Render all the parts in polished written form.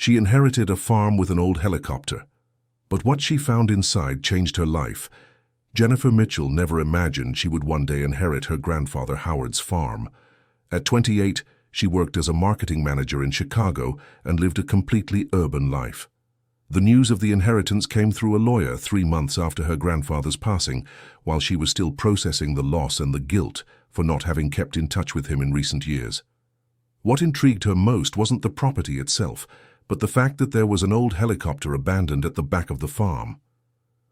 She inherited a farm with an old helicopter, but what she found inside changed her life. Jennifer Mitchell never imagined she would one day inherit her grandfather Howard's farm. At 28, she worked as a marketing manager in Chicago and lived a completely urban life. The news of the inheritance came through a lawyer 3 months after her grandfather's passing, while she was still processing the loss and the guilt for not having kept in touch with him in recent years. What intrigued her most wasn't the property itself, but the fact that there was an old helicopter abandoned at the back of the farm.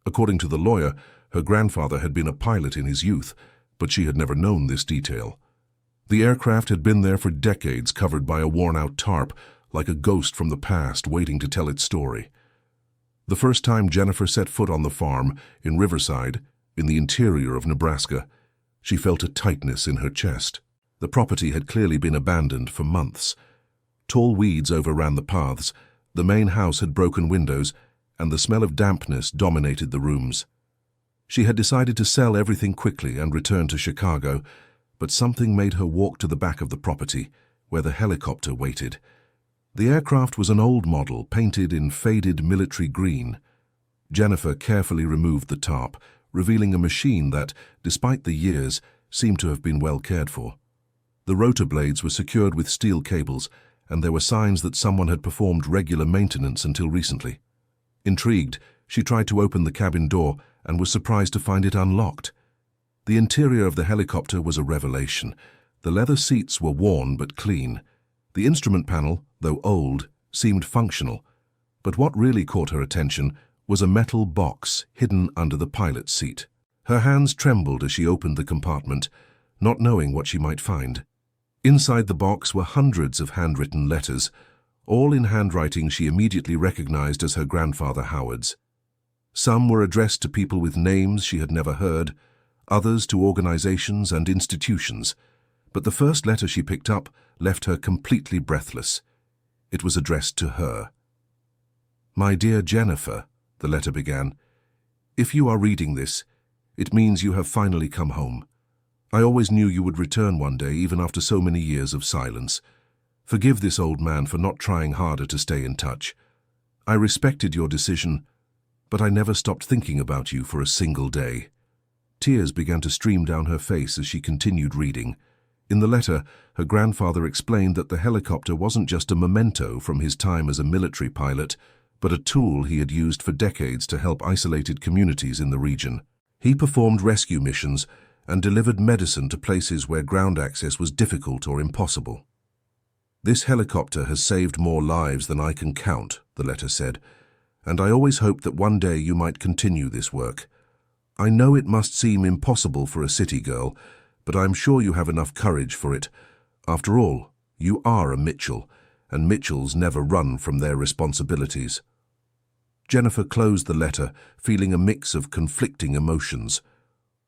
According to the lawyer, her grandfather had been a pilot in his youth, but she had never known this detail. The aircraft had been there for decades, covered by a worn-out tarp, like a ghost from the past waiting to tell its story. The first time Jennifer set foot on the farm, in Riverside, in the interior of Nebraska, she felt a tightness in her chest. The property had clearly been abandoned for months. Tall weeds overran the paths, the main house had broken windows, and the smell of dampness dominated the rooms. She had decided to sell everything quickly and return to Chicago, but something made her walk to the back of the property, where the helicopter waited. The aircraft was an old model, painted in faded military green. Jennifer carefully removed the tarp, revealing a machine that, despite the years, seemed to have been well cared for. The rotor blades were secured with steel cables, and there were signs that someone had performed regular maintenance until recently. Intrigued, she tried to open the cabin door and was surprised to find it unlocked. The interior of the helicopter was a revelation. The leather seats were worn but clean. The instrument panel, though old, seemed functional. But what really caught her attention was a metal box hidden under the pilot's seat. Her hands trembled as she opened the compartment, not knowing what she might find. Inside the box were hundreds of handwritten letters, all in handwriting she immediately recognized as her grandfather Howard's. Some were addressed to people with names she had never heard, others to organizations and institutions. But the first letter she picked up left her completely breathless. It was addressed to her. "My dear Jennifer," the letter began, "if you are reading this, it means you have finally come home. I always knew you would return one day, even after so many years of silence. Forgive this old man for not trying harder to stay in touch. I respected your decision, but I never stopped thinking about you for a single day." Tears began to stream down her face as she continued reading. In the letter, her grandfather explained that the helicopter wasn't just a memento from his time as a military pilot, but a tool he had used for decades to help isolated communities in the region. He performed rescue missions and delivered medicine to places where ground access was difficult or impossible. "This helicopter has saved more lives than I can count," the letter said, "and I always hoped that one day you might continue this work. I know it must seem impossible for a city girl, but I'm sure you have enough courage for it. After all, you are a Mitchell, and Mitchells never run from their responsibilities." Jennifer closed the letter, feeling a mix of conflicting emotions.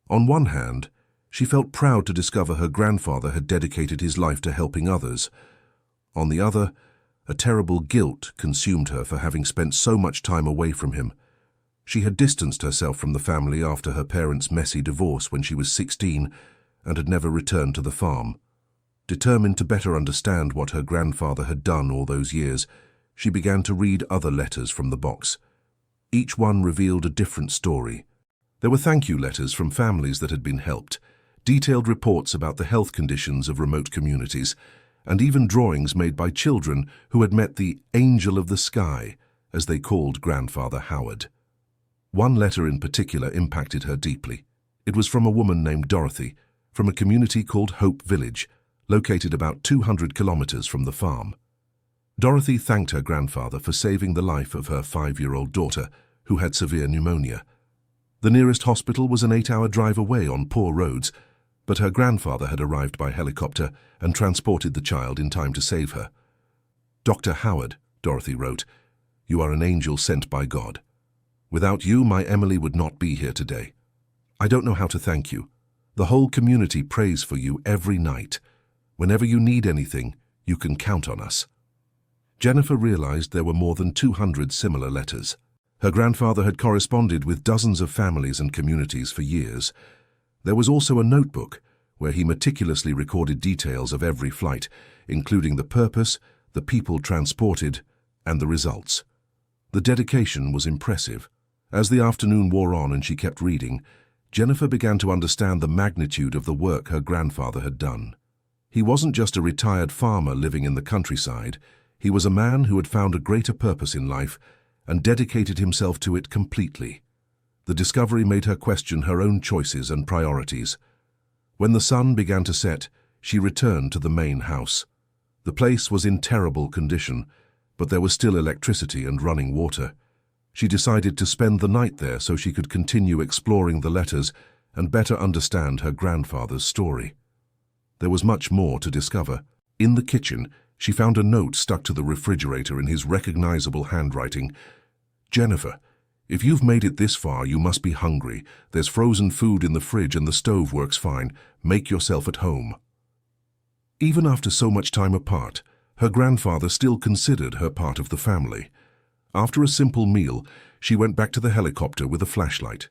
On one hand, she felt proud to discover her grandfather had dedicated his life to helping others. On the other, a terrible guilt consumed her for having spent so much time away from him. She had distanced herself from the family after her parents' messy divorce when she was 16 and had never returned to the farm. Determined to better understand what her grandfather had done all those years, she began to read other letters from the box. Each one revealed a different story. There were thank you letters from families that had been helped, detailed reports about the health conditions of remote communities, and even drawings made by children who had met the angel of the sky, as they called Grandfather Howard. One letter in particular impacted her deeply. It was from a woman named Dorothy, from a community called Hope Village, located about 200 kilometers from the farm. Dorothy thanked her grandfather for saving the life of her 5-year-old daughter, who had severe pneumonia. The nearest hospital was an 8-hour drive away on poor roads, but her grandfather had arrived by helicopter and transported the child in time to save her. "Dr. Howard," Dorothy wrote, "you are an angel sent by God. Without you, my Emily would not be here today. I don't know how to thank you. The whole community prays for you every night. Whenever you need anything, you can count on us." Jennifer realized there were more than 200 similar letters. Her grandfather had corresponded with dozens of families and communities for years. There was also a notebook where he meticulously recorded details of every flight, including the purpose, the people transported, And the results. The dedication was impressive. As the afternoon wore on and she kept reading, Jennifer began to understand the magnitude of the work her grandfather had done. He wasn't just a retired farmer living in the countryside. He was a man who had found a greater purpose in life and dedicated himself to it completely. The discovery made her question her own choices and priorities. When the sun began to set, she returned to the main house. The place was in terrible condition, but there was still electricity and running water. She decided to spend the night there so she could continue exploring the letters and better understand her grandfather's story. There was much more to discover. In the kitchen, she found a note stuck to the refrigerator in his recognizable handwriting. "Jennifer, if you've made it this far, you must be hungry. There's frozen food in the fridge and the stove works fine. Make yourself at home." Even after so much time apart, her grandfather still considered her part of the family. After a simple meal, she went back to the helicopter with a flashlight.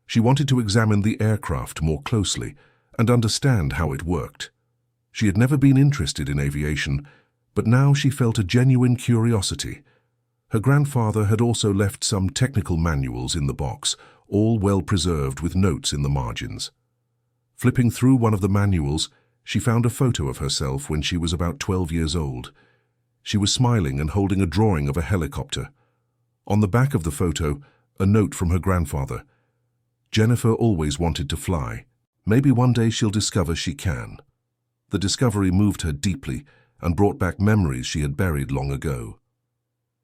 She wanted to examine the aircraft more closely and understand how it worked. She had never been interested in aviation, but now she felt a genuine curiosity. Her grandfather had also left some technical manuals in the box, all well preserved with notes in the margins. Flipping through one of the manuals, she found a photo of herself when she was about 12 years old. She was smiling and holding a drawing of a helicopter. On the back of the photo, a note from her grandfather. "Jennifer always wanted to fly. Maybe one day she'll discover she can." The discovery moved her deeply and brought back memories she had buried long ago.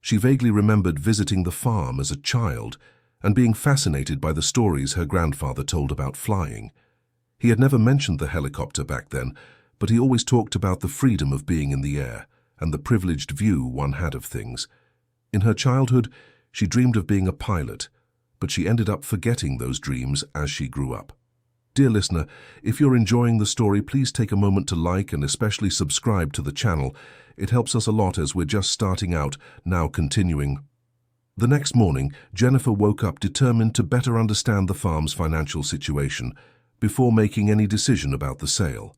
She vaguely remembered visiting the farm as a child and being fascinated by the stories her grandfather told about flying. He had never mentioned the helicopter back then, but he always talked about the freedom of being in the air and the privileged view one had of things. In her childhood, she dreamed of being a pilot, but she ended up forgetting those dreams as she grew up. Dear listener, if you're enjoying the story, please take a moment to like and especially subscribe to the channel. It helps us a lot as we're just starting out, now continuing. The next morning, Jennifer woke up determined to better understand the farm's financial situation before making any decision about the sale.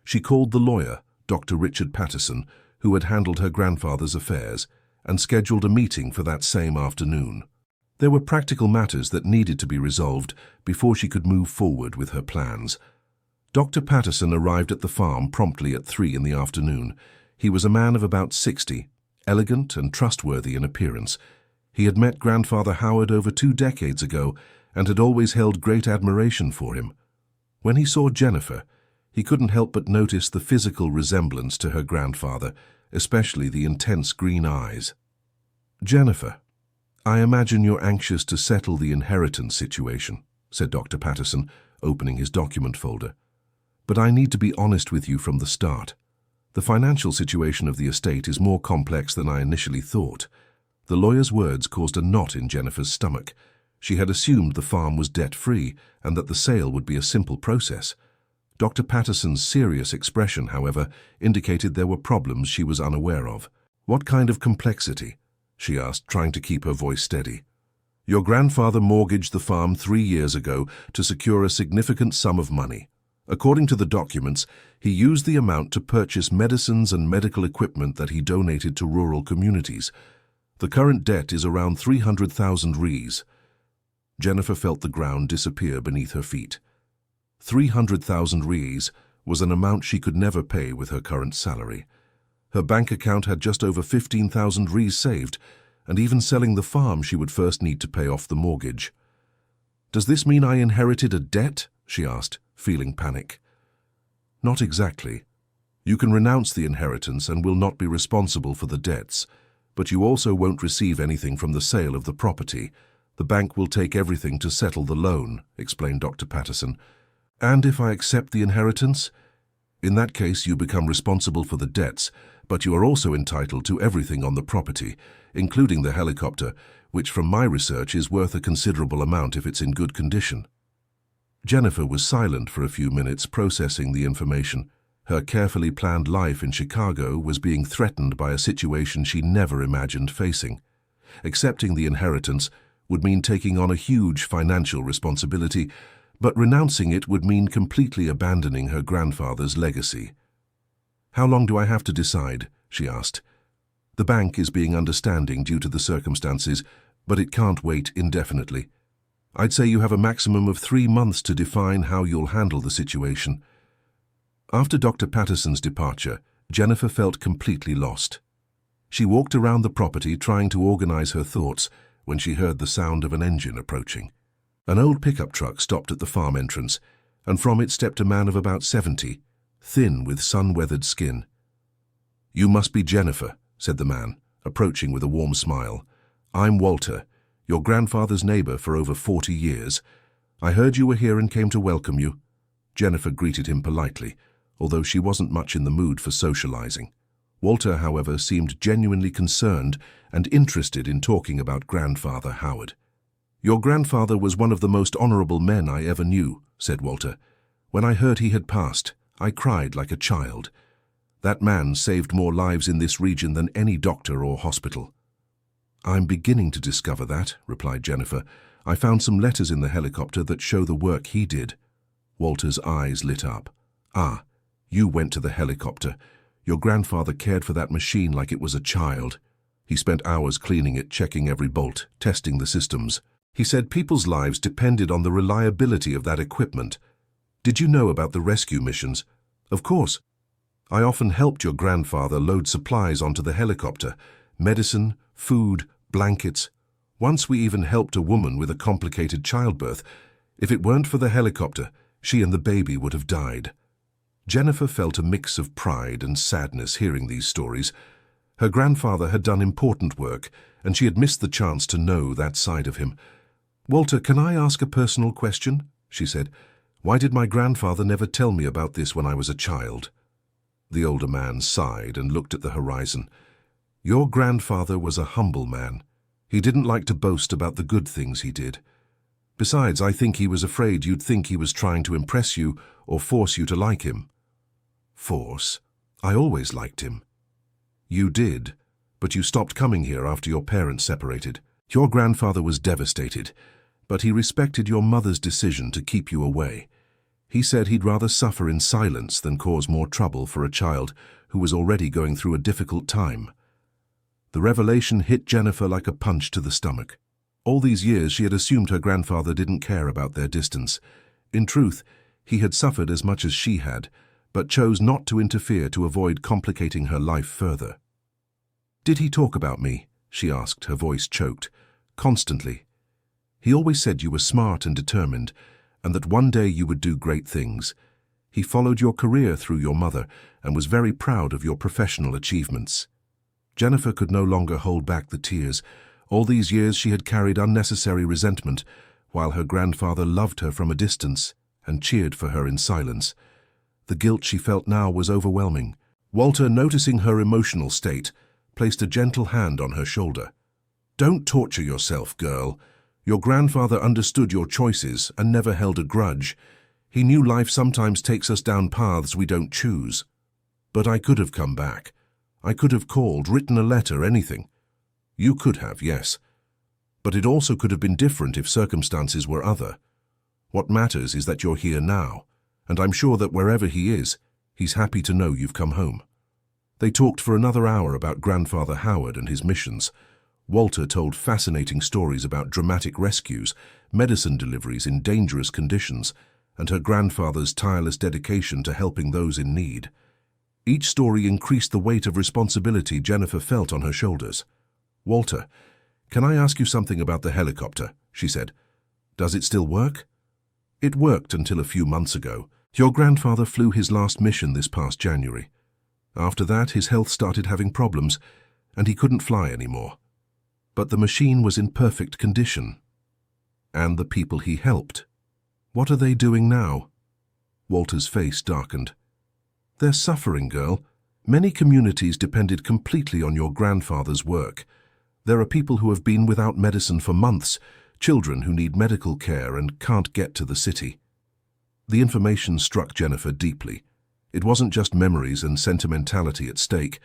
She called the lawyer, Dr. Richard Patterson, who had handled her grandfather's affairs, and scheduled a meeting for that same afternoon. There were practical matters that needed to be resolved before she could move forward with her plans. Dr. Patterson arrived at the farm promptly at 3 in the afternoon. He was a man of about 60, elegant and trustworthy in appearance. He had met Grandfather Howard over 2 decades ago and had always held great admiration for him. When he saw Jennifer, he couldn't help but notice the physical resemblance to her grandfather, especially the intense green eyes. "Jennifer, I imagine you're anxious to settle the inheritance situation," said Dr. Patterson, opening his document folder. "But I need to be honest with you from the start. The financial situation of the estate is more complex than I initially thought." The lawyer's words caused a knot in Jennifer's stomach. She had assumed the farm was debt-free and that the sale would be a simple process. Dr. Patterson's serious expression, however, indicated there were problems she was unaware of. "What kind of complexity?" she asked, trying to keep her voice steady. "Your grandfather mortgaged the farm 3 years ago to secure a significant sum of money. According to the documents, he used the amount to purchase medicines and medical equipment that he donated to rural communities. The current debt is around 300,000 Rs." Jennifer felt the ground disappear beneath her feet. 300,000 Rs was an amount she could never pay with her current salary. Her bank account had just over 15,000 Rs saved, and even selling the farm she would first need to pay off the mortgage. "Does this mean I inherited a debt?" she asked, feeling panic. "Not exactly. You can renounce the inheritance and will not be responsible for the debts, but you also won't receive anything from the sale of the property. The bank will take everything to settle the loan," explained Dr. Patterson. "And if I accept the inheritance? In that case, you become responsible for the debts, but you are also entitled to everything on the property, including the helicopter, which from my research is worth a considerable amount if it's in good condition." Jennifer was silent for a few minutes, processing the information. Her carefully planned life in Chicago was being threatened by a situation she never imagined facing. Accepting the inheritance would mean taking on a huge financial responsibility, but renouncing it would mean completely abandoning her grandfather's legacy. "How long do I have to decide?" she asked. The bank is being understanding due to the circumstances, but it can't wait indefinitely. I'd say you have a maximum of 3 months to define how you'll handle the situation. After Dr. Patterson's departure, Jennifer felt completely lost. She walked around the property trying to organize her thoughts when she heard the sound of an engine approaching. An old pickup truck stopped at the farm entrance, and from it stepped a man of about 70, thin with sun-weathered skin. "You must be Jennifer," said the man, approaching with a warm smile. "I'm Walter, your grandfather's neighbor for over 40 years. I heard you were here and came to welcome you." Jennifer greeted him politely, although she wasn't much in the mood for socializing. Walter, however, seemed genuinely concerned and interested in talking about grandfather Howard. "Your grandfather was one of the most honorable men I ever knew," said Walter. "When I heard he had passed, I cried like a child. That man saved more lives in this region than any doctor or hospital." "I'm beginning to discover that," replied Jennifer. "I found some letters in the helicopter that show the work he did." Walter's eyes lit up. "Ah, you went to the helicopter. Your grandfather cared for that machine like it was a child. He spent hours cleaning it, checking every bolt, testing the systems. He said people's lives depended on the reliability of that equipment. Did you know about the rescue missions?" "Of course. I often helped your grandfather load supplies onto the helicopter. Medicine, food, blankets. Once we even helped a woman with a complicated childbirth. If it weren't for the helicopter, she and the baby would have died." Jennifer felt a mix of pride and sadness hearing these stories. Her grandfather had done important work, and she had missed the chance to know that side of him. "Walter, can I ask a personal question?" she said. "Why did my grandfather never tell me about this when I was a child?" The older man sighed and looked at the horizon. "Your grandfather was a humble man. He didn't like to boast about the good things he did. Besides, I think he was afraid you'd think he was trying to impress you or force you to like him." "Force? I always liked him." "You did, but you stopped coming here after your parents separated. Your grandfather was devastated, but he respected your mother's decision to keep you away. He said he'd rather suffer in silence than cause more trouble for a child who was already going through a difficult time." The revelation hit Jennifer like a punch to the stomach. All these years she had assumed her grandfather didn't care about their distance. In truth, he had suffered as much as she had, but chose not to interfere to avoid complicating her life further. "Did he talk about me?" she asked, her voice choked. "Constantly. He always said you were smart and determined, and that one day you would do great things. He followed your career through your mother and was very proud of your professional achievements." Jennifer could no longer hold back the tears. All these years she had carried unnecessary resentment, while her grandfather loved her from a distance and cheered for her in silence. The guilt she felt now was overwhelming. Walter, noticing her emotional state, placed a gentle hand on her shoulder. "Don't torture yourself, girl. Your grandfather understood your choices and never held a grudge. He knew life sometimes takes us down paths we don't choose. But I could have come back. I could have called, written a letter, anything. You could have, yes. But it also could have been different if circumstances were other. What matters is that you're here now, and I'm sure that wherever he is, he's happy to know you've come home." They talked for another hour about Grandfather Howard and his missions. Walter told fascinating stories about dramatic rescues, medicine deliveries in dangerous conditions, and her grandfather's tireless dedication to helping those in need. Each story increased the weight of responsibility Jennifer felt on her shoulders. "Walter, can I ask you something about the helicopter?" she said. "Does it still work?" "It worked until a few months ago. Your grandfather flew his last mission this past January. After that, his health started having problems, and he couldn't fly anymore. But the machine was in perfect condition. And the people he helped. What are they doing now?" Walter's face darkened. "They're suffering, girl. Many communities depended completely on your grandfather's work. There are people who have been without medicine for months, children who need medical care and can't get to the city." The information struck Jennifer deeply. It wasn't just memories and sentimentality at stake.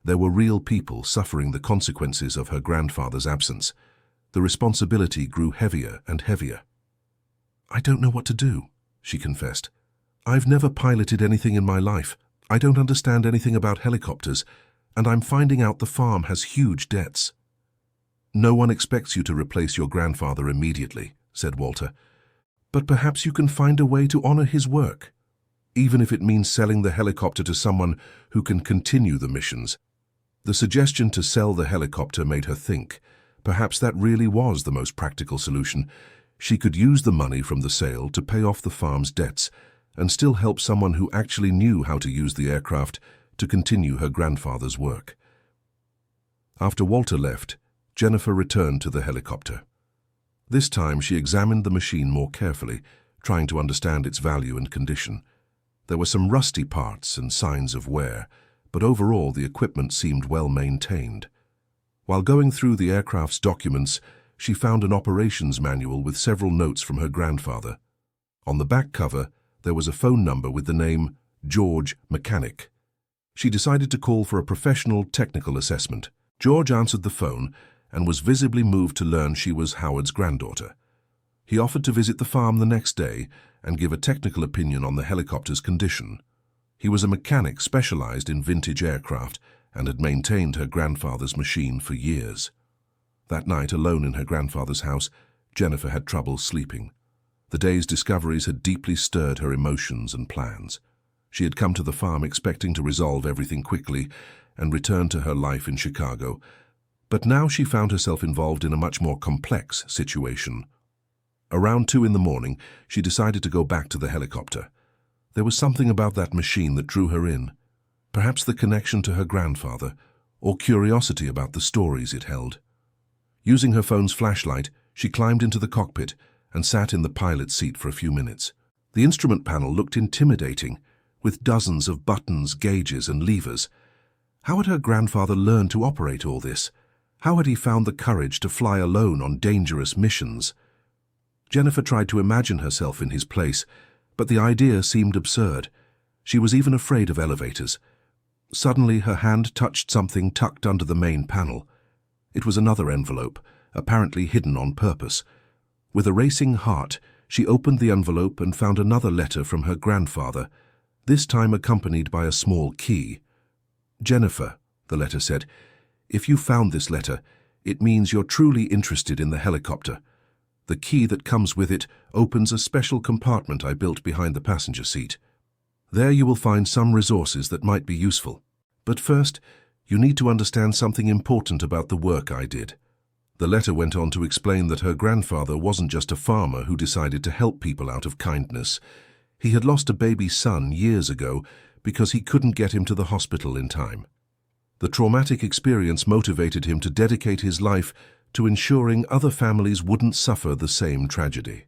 There were real people suffering the consequences of her grandfather's absence. The responsibility grew heavier and heavier. "I don't know what to do," she confessed. "I've never piloted anything in my life. I don't understand anything about helicopters, and I'm finding out the farm has huge debts." "No one expects you to replace your grandfather immediately," said Walter. "But perhaps you can find a way to honor his work, even if it means selling the helicopter to someone who can continue the missions." The suggestion to sell the helicopter made her think. Perhaps that really was the most practical solution. She could use the money from the sale to pay off the farm's debts and still help someone who actually knew how to use the aircraft to continue her grandfather's work. After Walter left, Jennifer returned to the helicopter. This time she examined the machine more carefully, trying to understand its value and condition. There were some rusty parts and signs of wear, but overall the equipment seemed well maintained. While going through the aircraft's documents, she found an operations manual with several notes from her grandfather. On the back cover, there was a phone number with the name George Mechanic. She decided to call for a professional technical assessment. George answered the phone and was visibly moved to learn she was Howard's granddaughter. He offered to visit the farm the next day and give a technical opinion on the helicopter's condition. He was a mechanic specialized in vintage aircraft and had maintained her grandfather's machine for years. That night, alone in her grandfather's house, Jennifer had trouble sleeping. The day's discoveries had deeply stirred her emotions and plans. She had come to the farm expecting to resolve everything quickly and return to her life in Chicago, but now she found herself involved in a much more complex situation. Around 2 in the morning, she decided to go back to the helicopter. There was something about that machine that drew her in. Perhaps the connection to her grandfather, or curiosity about the stories it held. Using her phone's flashlight, she climbed into the cockpit and sat in the pilot's seat for a few minutes. The instrument panel looked intimidating, with dozens of buttons, gauges, and levers. How had her grandfather learned to operate all this? How had he found the courage to fly alone on dangerous missions? Jennifer tried to imagine herself in his place, but the idea seemed absurd. She was even afraid of elevators. Suddenly, her hand touched something tucked under the main panel. It was another envelope, apparently hidden on purpose. With a racing heart, she opened the envelope and found another letter from her grandfather, this time accompanied by a small key. "Jennifer," the letter said, "if you found this letter, it means you're truly interested in the helicopter. The key that comes with it opens a special compartment I built behind the passenger seat. There you will find some resources that might be useful. But first, you need to understand something important about the work I did." The letter went on to explain that her grandfather wasn't just a farmer who decided to help people out of kindness. He had lost a baby son years ago because he couldn't get him to the hospital in time. The traumatic experience motivated him to dedicate his life to ensuring other families wouldn't suffer the same tragedy.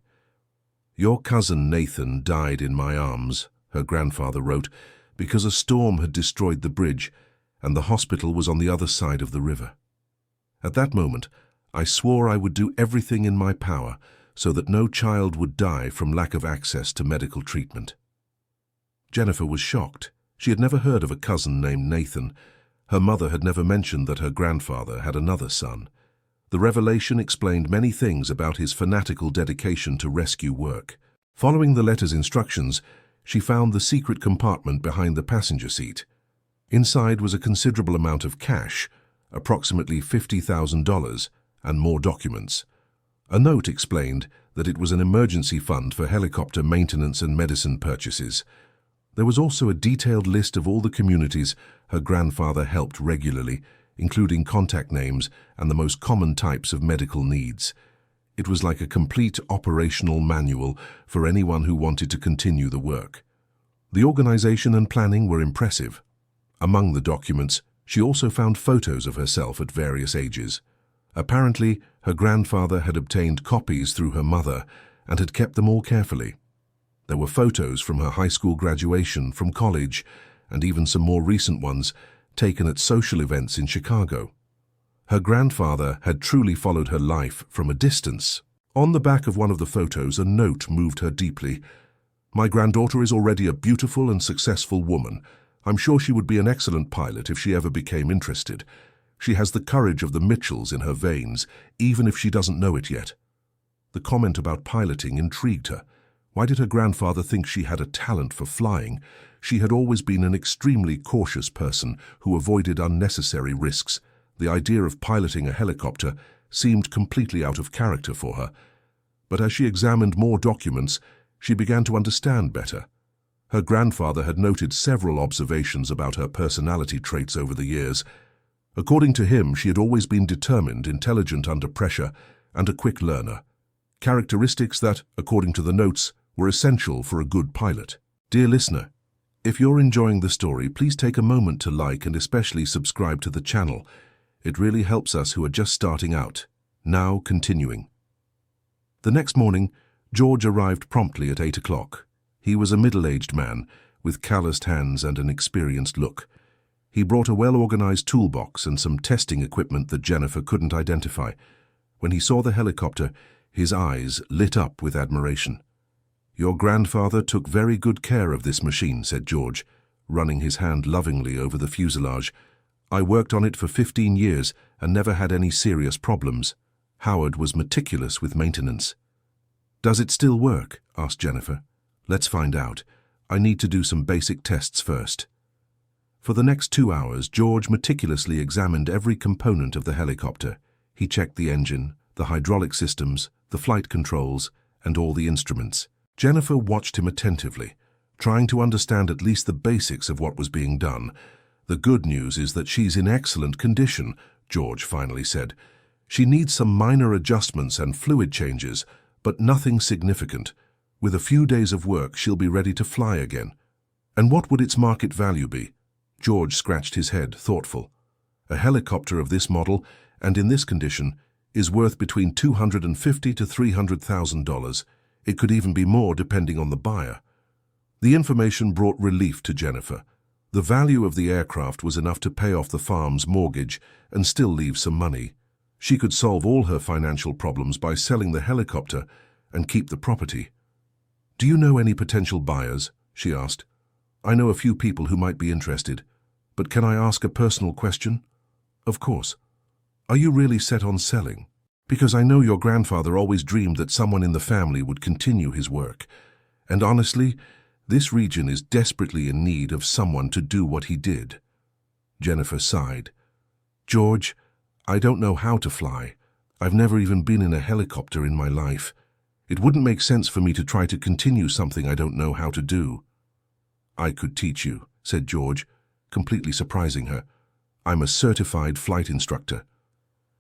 "Your cousin Nathan died in my arms," her grandfather wrote, "because a storm had destroyed the bridge and the hospital was on the other side of the river. At that moment, I swore I would do everything in my power so that no child would die from lack of access to medical treatment." Jennifer was shocked. She had never heard of a cousin named Nathan. Her mother had never mentioned that her grandfather had another son. The revelation explained many things about his fanatical dedication to rescue work. Following the letter's instructions, she found the secret compartment behind the passenger seat. Inside was a considerable amount of cash, approximately $50,000, and more documents. A note explained that it was an emergency fund for helicopter maintenance and medicine purchases. There was also a detailed list of all the communities her grandfather helped regularly, including contact names and the most common types of medical needs. It was like a complete operational manual for anyone who wanted to continue the work. The organization and planning were impressive. Among the documents, she also found photos of herself at various ages. Apparently, her grandfather had obtained copies through her mother and had kept them all carefully. There were photos from her high school graduation, from college, and even some more recent ones taken at social events in Chicago. Her grandfather had truly followed her life from a distance. On the back of one of the photos, a note moved her deeply. "My granddaughter is already a beautiful and successful woman. I'm sure she would be an excellent pilot if she ever became interested. She has the courage of the Mitchells in her veins, even if she doesn't know it yet." The comment about piloting intrigued her. Why did her grandfather think she had a talent for flying? She had always been an extremely cautious person who avoided unnecessary risks. The idea of piloting a helicopter seemed completely out of character for her. But as she examined more documents, she began to understand better. Her grandfather had noted several observations about her personality traits over the years. According to him, she had always been determined, intelligent under pressure, and a quick learner. Characteristics that, according to the notes, were essential for a good pilot. Dear listener, if you're enjoying the story, please take a moment to like and especially subscribe to the channel. It really helps us who are just starting out. Now, continuing. The next morning, George arrived promptly at 8 o'clock. He was a middle-aged man, with calloused hands and an experienced look. He brought a well-organized toolbox and some testing equipment that Jennifer couldn't identify. When he saw the helicopter, his eyes lit up with admiration. "Your grandfather took very good care of this machine," said George, running his hand lovingly over the fuselage. "I worked on it for 15 years and never had any serious problems." Howard was meticulous with maintenance. "Does it still work?" asked Jennifer. "Let's find out. I need to do some basic tests first." For the next 2 hours, George meticulously examined every component of the helicopter. He checked the engine, the hydraulic systems, the flight controls, and all the instruments. Jennifer watched him attentively, trying to understand at least the basics of what was being done. "The good news is that she's in excellent condition," George finally said. "She needs some minor adjustments and fluid changes, but nothing significant. With a few days of work, she'll be ready to fly again." "And what would its market value be?" George scratched his head, thoughtful. "A helicopter of this model, and in this condition, is worth between $250,000 to $300,000. It could even be more depending on the buyer." The information brought relief to Jennifer. The value of the aircraft was enough to pay off the farm's mortgage and still leave some money. She could solve all her financial problems by selling the helicopter and keep the property. "Do you know any potential buyers?" she asked. "I know a few people who might be interested, but can I ask a personal question?" "Of course. Are you really set on selling? Because I know your grandfather always dreamed that someone in the family would continue his work. And honestly, this region is desperately in need of someone to do what he did." Jennifer sighed. "George, I don't know how to fly. I've never even been in a helicopter in my life. It wouldn't make sense for me to try to continue something I don't know how to do." "I could teach you," said George, completely surprising her. "I'm a certified flight instructor.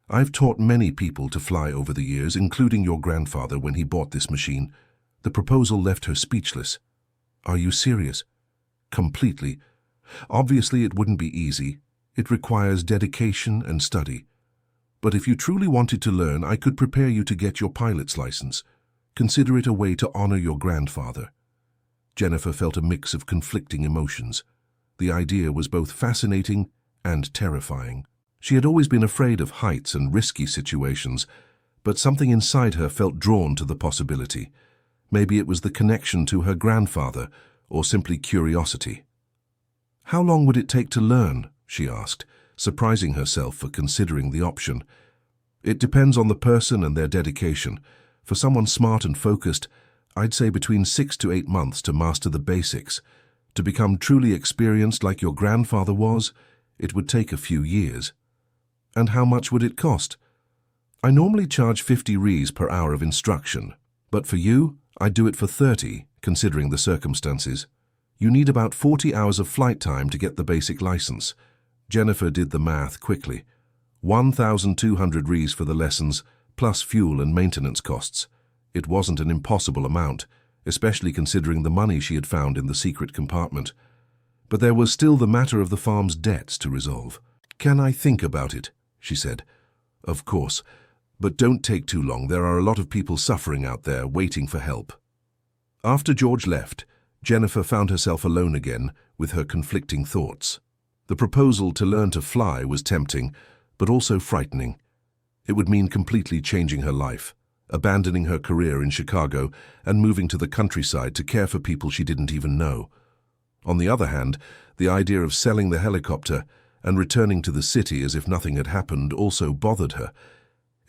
I've taught many people to fly over the years, including your grandfather when he bought this machine." The proposal left her speechless. "Are you serious?" "Completely. Obviously, it wouldn't be easy. It requires dedication and study. But if you truly wanted to learn, I could prepare you to get your pilot's license. Consider it a way to honor your grandfather." Jennifer felt a mix of conflicting emotions. The idea was both fascinating and terrifying. She had always been afraid of heights and risky situations, but something inside her felt drawn to the possibility. Maybe it was the connection to her grandfather, or simply curiosity. "How long would it take to learn?" she asked, surprising herself for considering the option. "It depends on the person and their dedication. For someone smart and focused, I'd say between 6 to 8 months to master the basics. To become truly experienced like your grandfather was, it would take a few years." "And how much would it cost?" "I normally charge 50 Rs per hour of instruction, but for you, I'd do it for 30, considering the circumstances. You need about 40 hours of flight time to get the basic license." Jennifer did the math quickly. 1,200 Rs for the lessons, plus fuel and maintenance costs. It wasn't an impossible amount, especially considering the money she had found in the secret compartment. But there was still the matter of the farm's debts to resolve. "Can I think about it?" she said. "Of course, but don't take too long. There are a lot of people suffering out there, waiting for help." After George left, Jennifer found herself alone again with her conflicting thoughts. The proposal to learn to fly was tempting, but also frightening. It would mean completely changing her life, abandoning her career in Chicago and moving to the countryside to care for people she didn't even know. On the other hand, the idea of selling the helicopter and returning to the city as if nothing had happened also bothered her.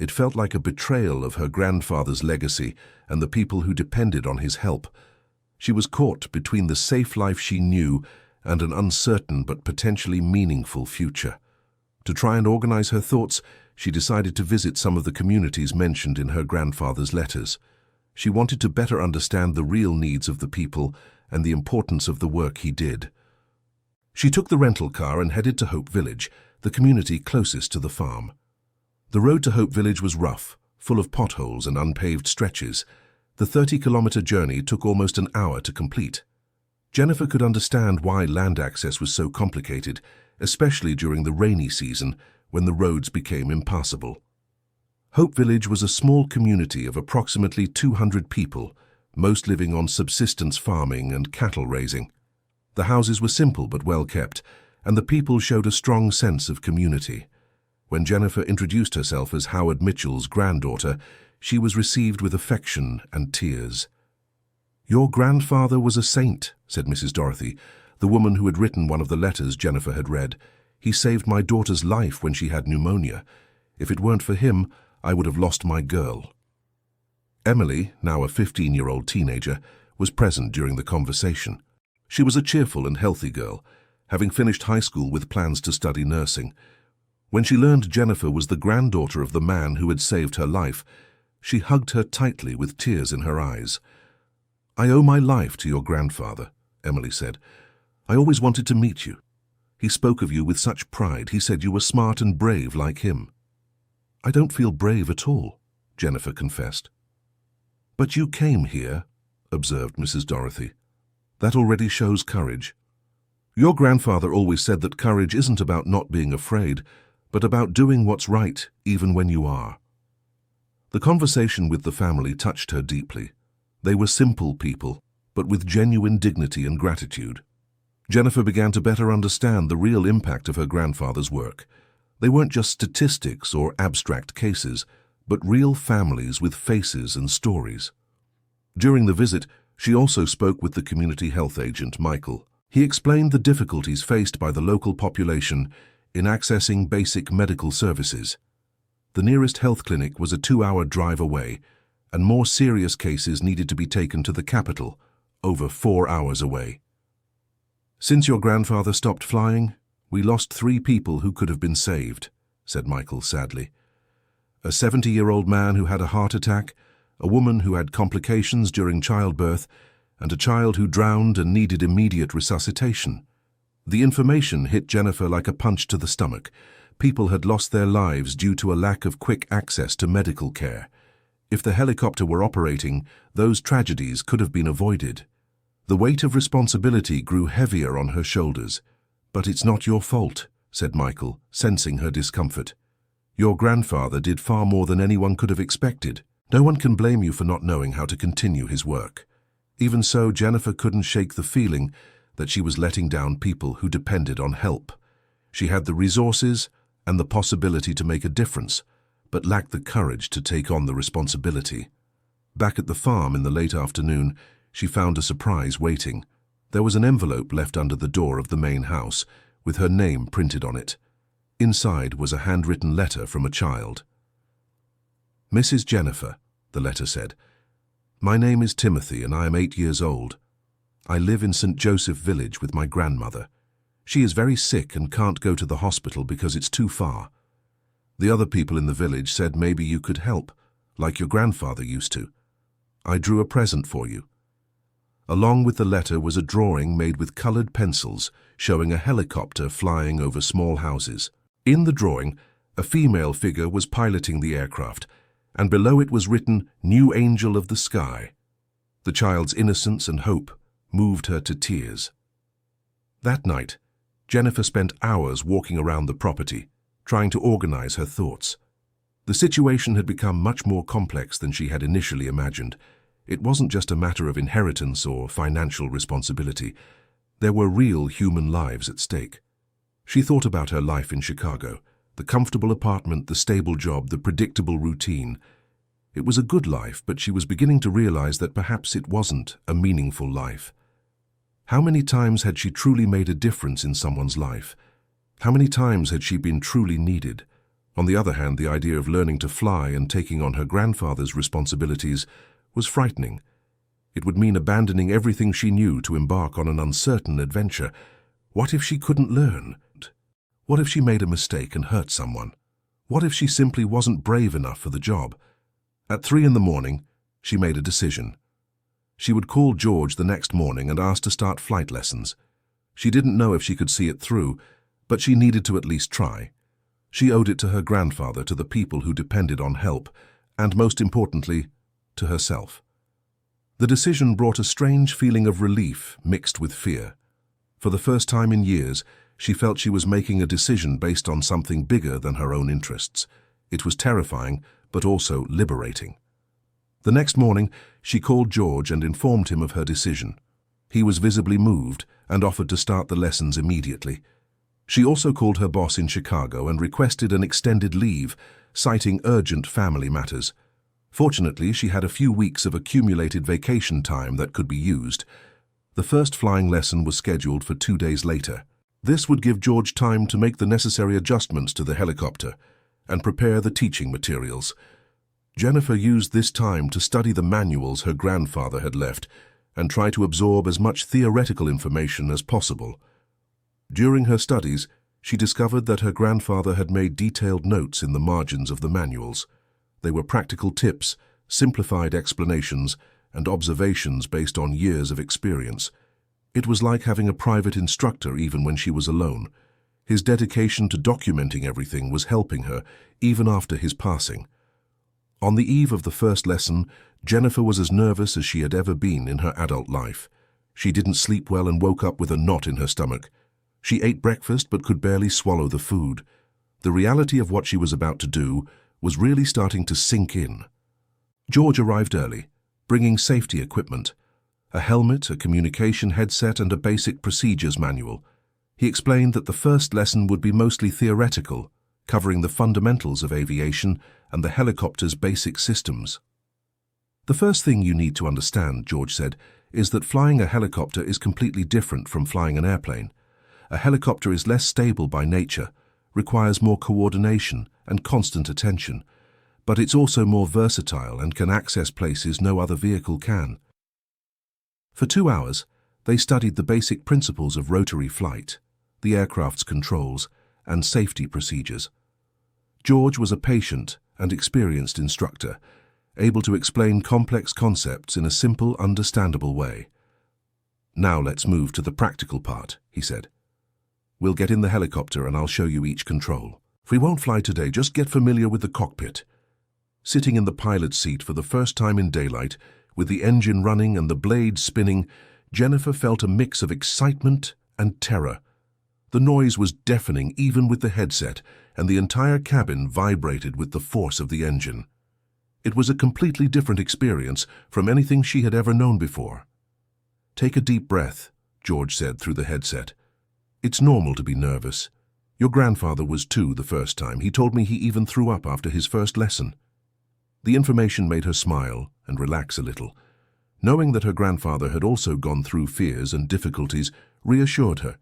It felt like a betrayal of her grandfather's legacy and the people who depended on his help. She was caught between the safe life she knew and an uncertain but potentially meaningful future. To try and organize her thoughts, she decided to visit some of the communities mentioned in her grandfather's letters. She wanted to better understand the real needs of the people and the importance of the work he did. She took the rental car and headed to Hope Village, the community closest to the farm. The road to Hope Village was rough, full of potholes and unpaved stretches. The 30-kilometer journey took almost an hour to complete. Jennifer could understand why land access was so complicated, especially during the rainy season when the roads became impassable. Hope Village was a small community of approximately 200 people, most living on subsistence farming and cattle raising. The houses were simple but well kept, and the people showed a strong sense of community. When Jennifer introduced herself as Howard Mitchell's granddaughter, she was received with affection and tears. "Your grandfather was a saint," said Mrs. Dorothy, the woman who had written one of the letters Jennifer had read. "He saved my daughter's life when she had pneumonia. If it weren't for him, I would have lost my girl." Emily, now a 15-year-old teenager, was present during the conversation. She was a cheerful and healthy girl, having finished high school with plans to study nursing. When she learned Jennifer was the granddaughter of the man who had saved her life, she hugged her tightly with tears in her eyes. "I owe my life to your grandfather," Emily said. "I always wanted to meet you. He spoke of you with such pride. He said you were smart and brave like him." "I don't feel brave at all," Jennifer confessed. "But you came here," observed Mrs. Dorothy. "That already shows courage. Your grandfather always said that courage isn't about not being afraid, but about doing what's right even when you are." The conversation with the family touched her deeply. They were simple people, but with genuine dignity and gratitude. Jennifer began to better understand the real impact of her grandfather's work. They weren't just statistics or abstract cases, but real families with faces and stories. During the visit, she also spoke with the community health agent, Michael. He explained the difficulties faced by the local population in accessing basic medical services. The nearest health clinic was a 2-hour drive away, and more serious cases needed to be taken to the capital, over 4 hours away. "Since your grandfather stopped flying, we lost 3 people who could have been saved," said Michael sadly. "A 70-year-old man who had a heart attack, a woman who had complications during childbirth, and a child who drowned and needed immediate resuscitation." The information hit Jennifer like a punch to the stomach. People had lost their lives due to a lack of quick access to medical care. If the helicopter were operating, those tragedies could have been avoided. The weight of responsibility grew heavier on her shoulders. "But it's not your fault," said Michael, sensing her discomfort. "Your grandfather did far more than anyone could have expected. No one can blame you for not knowing how to continue his work." Even so, Jennifer couldn't shake the feeling that she was letting down people who depended on help. She had the resources and the possibility to make a difference, but lacked the courage to take on the responsibility. Back at the farm in the late afternoon, she found a surprise waiting. There was an envelope left under the door of the main house, with her name printed on it. Inside was a handwritten letter from a child. "Mrs. Jennifer," the letter said, "my name is Timothy and I am 8 years old. I live in St. Joseph Village with my grandmother. She is very sick and can't go to the hospital because it's too far. The other people in the village said maybe you could help, like your grandfather used to. I drew a present for you." Along with the letter was a drawing made with colored pencils showing a helicopter flying over small houses. In the drawing, a female figure was piloting the aircraft, and below it was written, "New Angel of the Sky." The child's innocence and hope moved her to tears. That night, Jennifer spent hours walking around the property, trying to organize her thoughts. The situation had become much more complex than she had initially imagined. It wasn't just a matter of inheritance or financial responsibility. There were real human lives at stake. She thought about her life in Chicago, the comfortable apartment, the stable job, the predictable routine. It was a good life, but she was beginning to realize that perhaps it wasn't a meaningful life. How many times had she truly made a difference in someone's life? How many times had she been truly needed? On the other hand, the idea of learning to fly and taking on her grandfather's responsibilities was frightening. It would mean abandoning everything she knew to embark on an uncertain adventure. What if she couldn't learn? What if she made a mistake and hurt someone? What if she simply wasn't brave enough for the job? At 3 in the morning, she made a decision. She would call George the next morning and ask to start flight lessons. She didn't know if she could see it through, but she needed to at least try. She owed it to her grandfather, to the people who depended on help, and most importantly, to herself. The decision brought a strange feeling of relief mixed with fear. For the first time in years, she felt she was making a decision based on something bigger than her own interests. It was terrifying, but also liberating. The next morning, she called George and informed him of her decision. He was visibly moved and offered to start the lessons immediately. She also called her boss in Chicago and requested an extended leave, citing urgent family matters. Fortunately, she had a few weeks of accumulated vacation time that could be used. The first flying lesson was scheduled for 2 days later. This would give George time to make the necessary adjustments to the helicopter and prepare the teaching materials. Jennifer used this time to study the manuals her grandfather had left and try to absorb as much theoretical information as possible. During her studies, she discovered that her grandfather had made detailed notes in the margins of the manuals. They were practical tips, simplified explanations, and observations based on years of experience. It was like having a private instructor even when she was alone. His dedication to documenting everything was helping her, even after his passing. On the eve of the first lesson, Jennifer was as nervous as she had ever been in her adult life. She didn't sleep well and woke up with a knot in her stomach. She ate breakfast but could barely swallow the food. The reality of what she was about to do was really starting to sink in. George arrived early, bringing safety equipment: a helmet, a communication headset, and a basic procedures manual. He explained that the first lesson would be mostly theoretical, covering the fundamentals of aviation and the helicopter's basic systems. "The first thing you need to understand," George said, "is that flying a helicopter is completely different from flying an airplane. A helicopter is less stable by nature, requires more coordination and constant attention, but it's also more versatile and can access places no other vehicle can." For 2 hours, they studied the basic principles of rotary flight, the aircraft's controls, and safety procedures. George was a patient and experienced instructor, able to explain complex concepts in a simple, understandable way. "Now let's move to the practical part," he said. "We'll get in the helicopter and I'll show you each control. If we won't fly today, just get familiar with the cockpit." Sitting in the pilot's seat for the first time in daylight, with the engine running and the blades spinning, Jennifer felt a mix of excitement and terror. The noise was deafening even with the headset, and the entire cabin vibrated with the force of the engine. It was a completely different experience from anything she had ever known before. "Take a deep breath," George said through the headset. "It's normal to be nervous. Your grandfather was too the first time. He told me he even threw up after his first lesson." The information made her smile and relax a little. Knowing that her grandfather had also gone through fears and difficulties reassured her.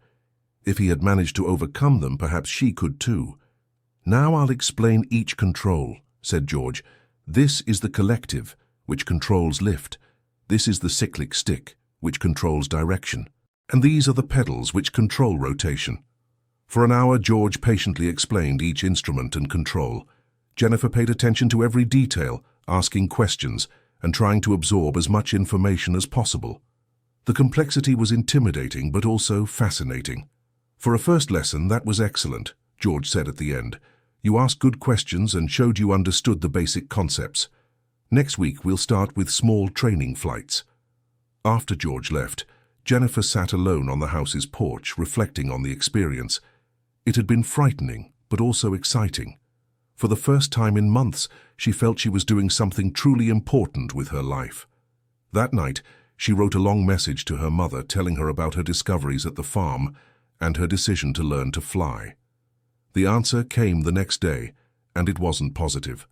If he had managed to overcome them, perhaps she could too. "Now I'll explain each control," said George. "This is the collective, which controls lift. This is the cyclic stick, which controls direction. And these are the pedals, which control rotation." For an hour, George patiently explained each instrument and control. Jennifer paid attention to every detail, asking questions and trying to absorb as much information as possible. The complexity was intimidating but also fascinating. "For a first lesson, that was excellent," George said at the end. "You asked good questions and showed you understood the basic concepts. Next week, we'll start with small training flights." After George left, Jennifer sat alone on the house's porch, reflecting on the experience. It had been frightening, but also exciting. For the first time in months, she felt she was doing something truly important with her life. That night, she wrote a long message to her mother telling her about her discoveries at the farm and her decision to learn to fly. The answer came the next day, and it wasn't positive.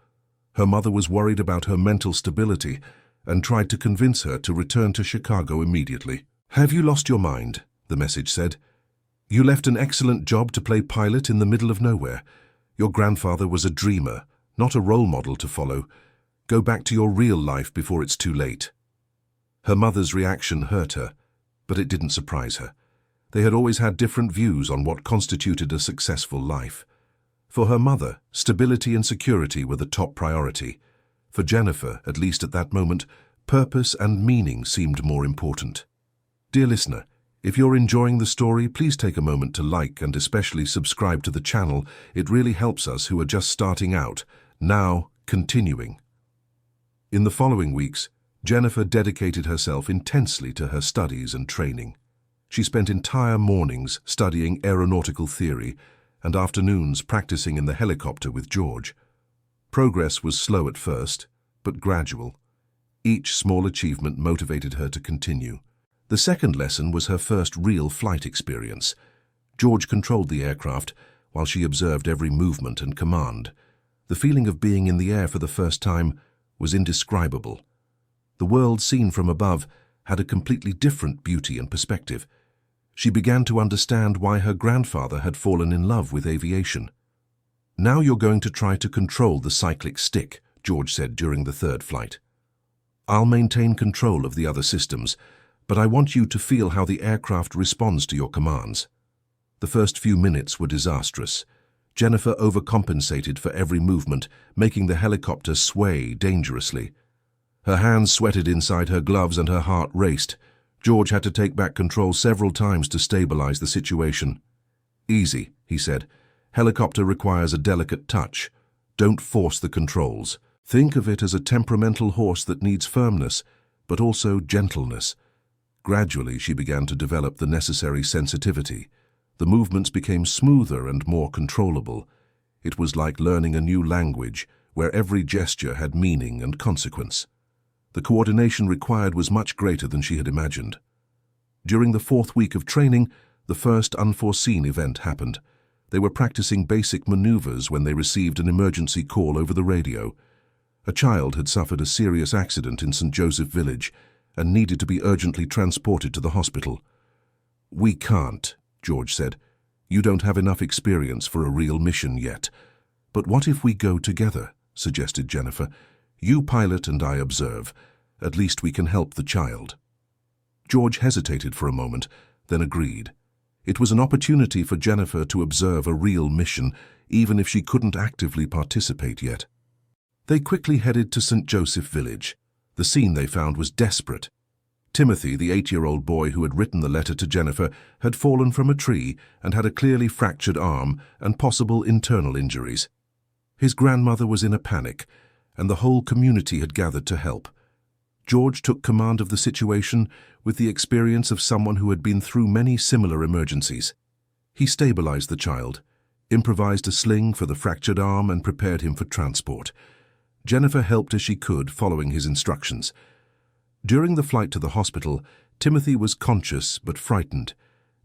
Her mother was worried about her mental stability and tried to convince her to return to Chicago immediately. "Have you lost your mind?" the message said. "You left an excellent job to play pilot in the middle of nowhere. Your grandfather was a dreamer, not a role model to follow. Go back to your real life before it's too late." Her mother's reaction hurt her, but it didn't surprise her. They had always had different views on what constituted a successful life. For her mother, stability and security were the top priority. For Jennifer, at least at that moment, purpose and meaning seemed more important. Dear listener, if you're enjoying the story, please take a moment to like and especially subscribe to the channel. It really helps us who are just starting out. Now, continuing. In the following weeks, Jennifer dedicated herself intensely to her studies and training. She spent entire mornings studying aeronautical theory and afternoons practicing in the helicopter with George. Progress was slow at first, but gradual. Each small achievement motivated her to continue. The second lesson was her first real flight experience. George controlled the aircraft while she observed every movement and command. The feeling of being in the air for the first time was indescribable. The world seen from above had a completely different beauty and perspective. She began to understand why her grandfather had fallen in love with aviation. "Now you're going to try to control the cyclic stick," George said during the third flight. "I'll maintain control of the other systems, but I want you to feel how the aircraft responds to your commands." The first few minutes were disastrous. Jennifer overcompensated for every movement, making the helicopter sway dangerously. Her hands sweated inside her gloves and her heart raced. George had to take back control several times to stabilize the situation. "Easy," he said. "Helicopter requires a delicate touch. Don't force the controls. Think of it as a temperamental horse that needs firmness, but also gentleness." Gradually, she began to develop the necessary sensitivity. The movements became smoother and more controllable. It was like learning a new language, where every gesture had meaning and consequence. The coordination required was much greater than she had imagined. During the fourth week of training, the first unforeseen event happened. They were practicing basic maneuvers when they received an emergency call over the radio. A child had suffered a serious accident in St. Joseph Village and needed to be urgently transported to the hospital. "We can't," George said. "You don't have enough experience for a real mission yet." "But what if we go together?" suggested Jennifer. "You pilot and I observe. At least we can help the child." George hesitated for a moment, then agreed. It was an opportunity for Jennifer to observe a real mission, even if she couldn't actively participate yet. They quickly headed to St. Joseph Village. The scene they found was desperate. Timothy, the 8-year-old boy who had written the letter to Jennifer, had fallen from a tree and had a clearly fractured arm and possible internal injuries. His grandmother was in a panic, and the whole community had gathered to help. George took command of the situation with the experience of someone who had been through many similar emergencies. He stabilized the child, improvised a sling for the fractured arm, and prepared him for transport. Jennifer helped as she could, following his instructions. During the flight to the hospital, Timothy was conscious but frightened.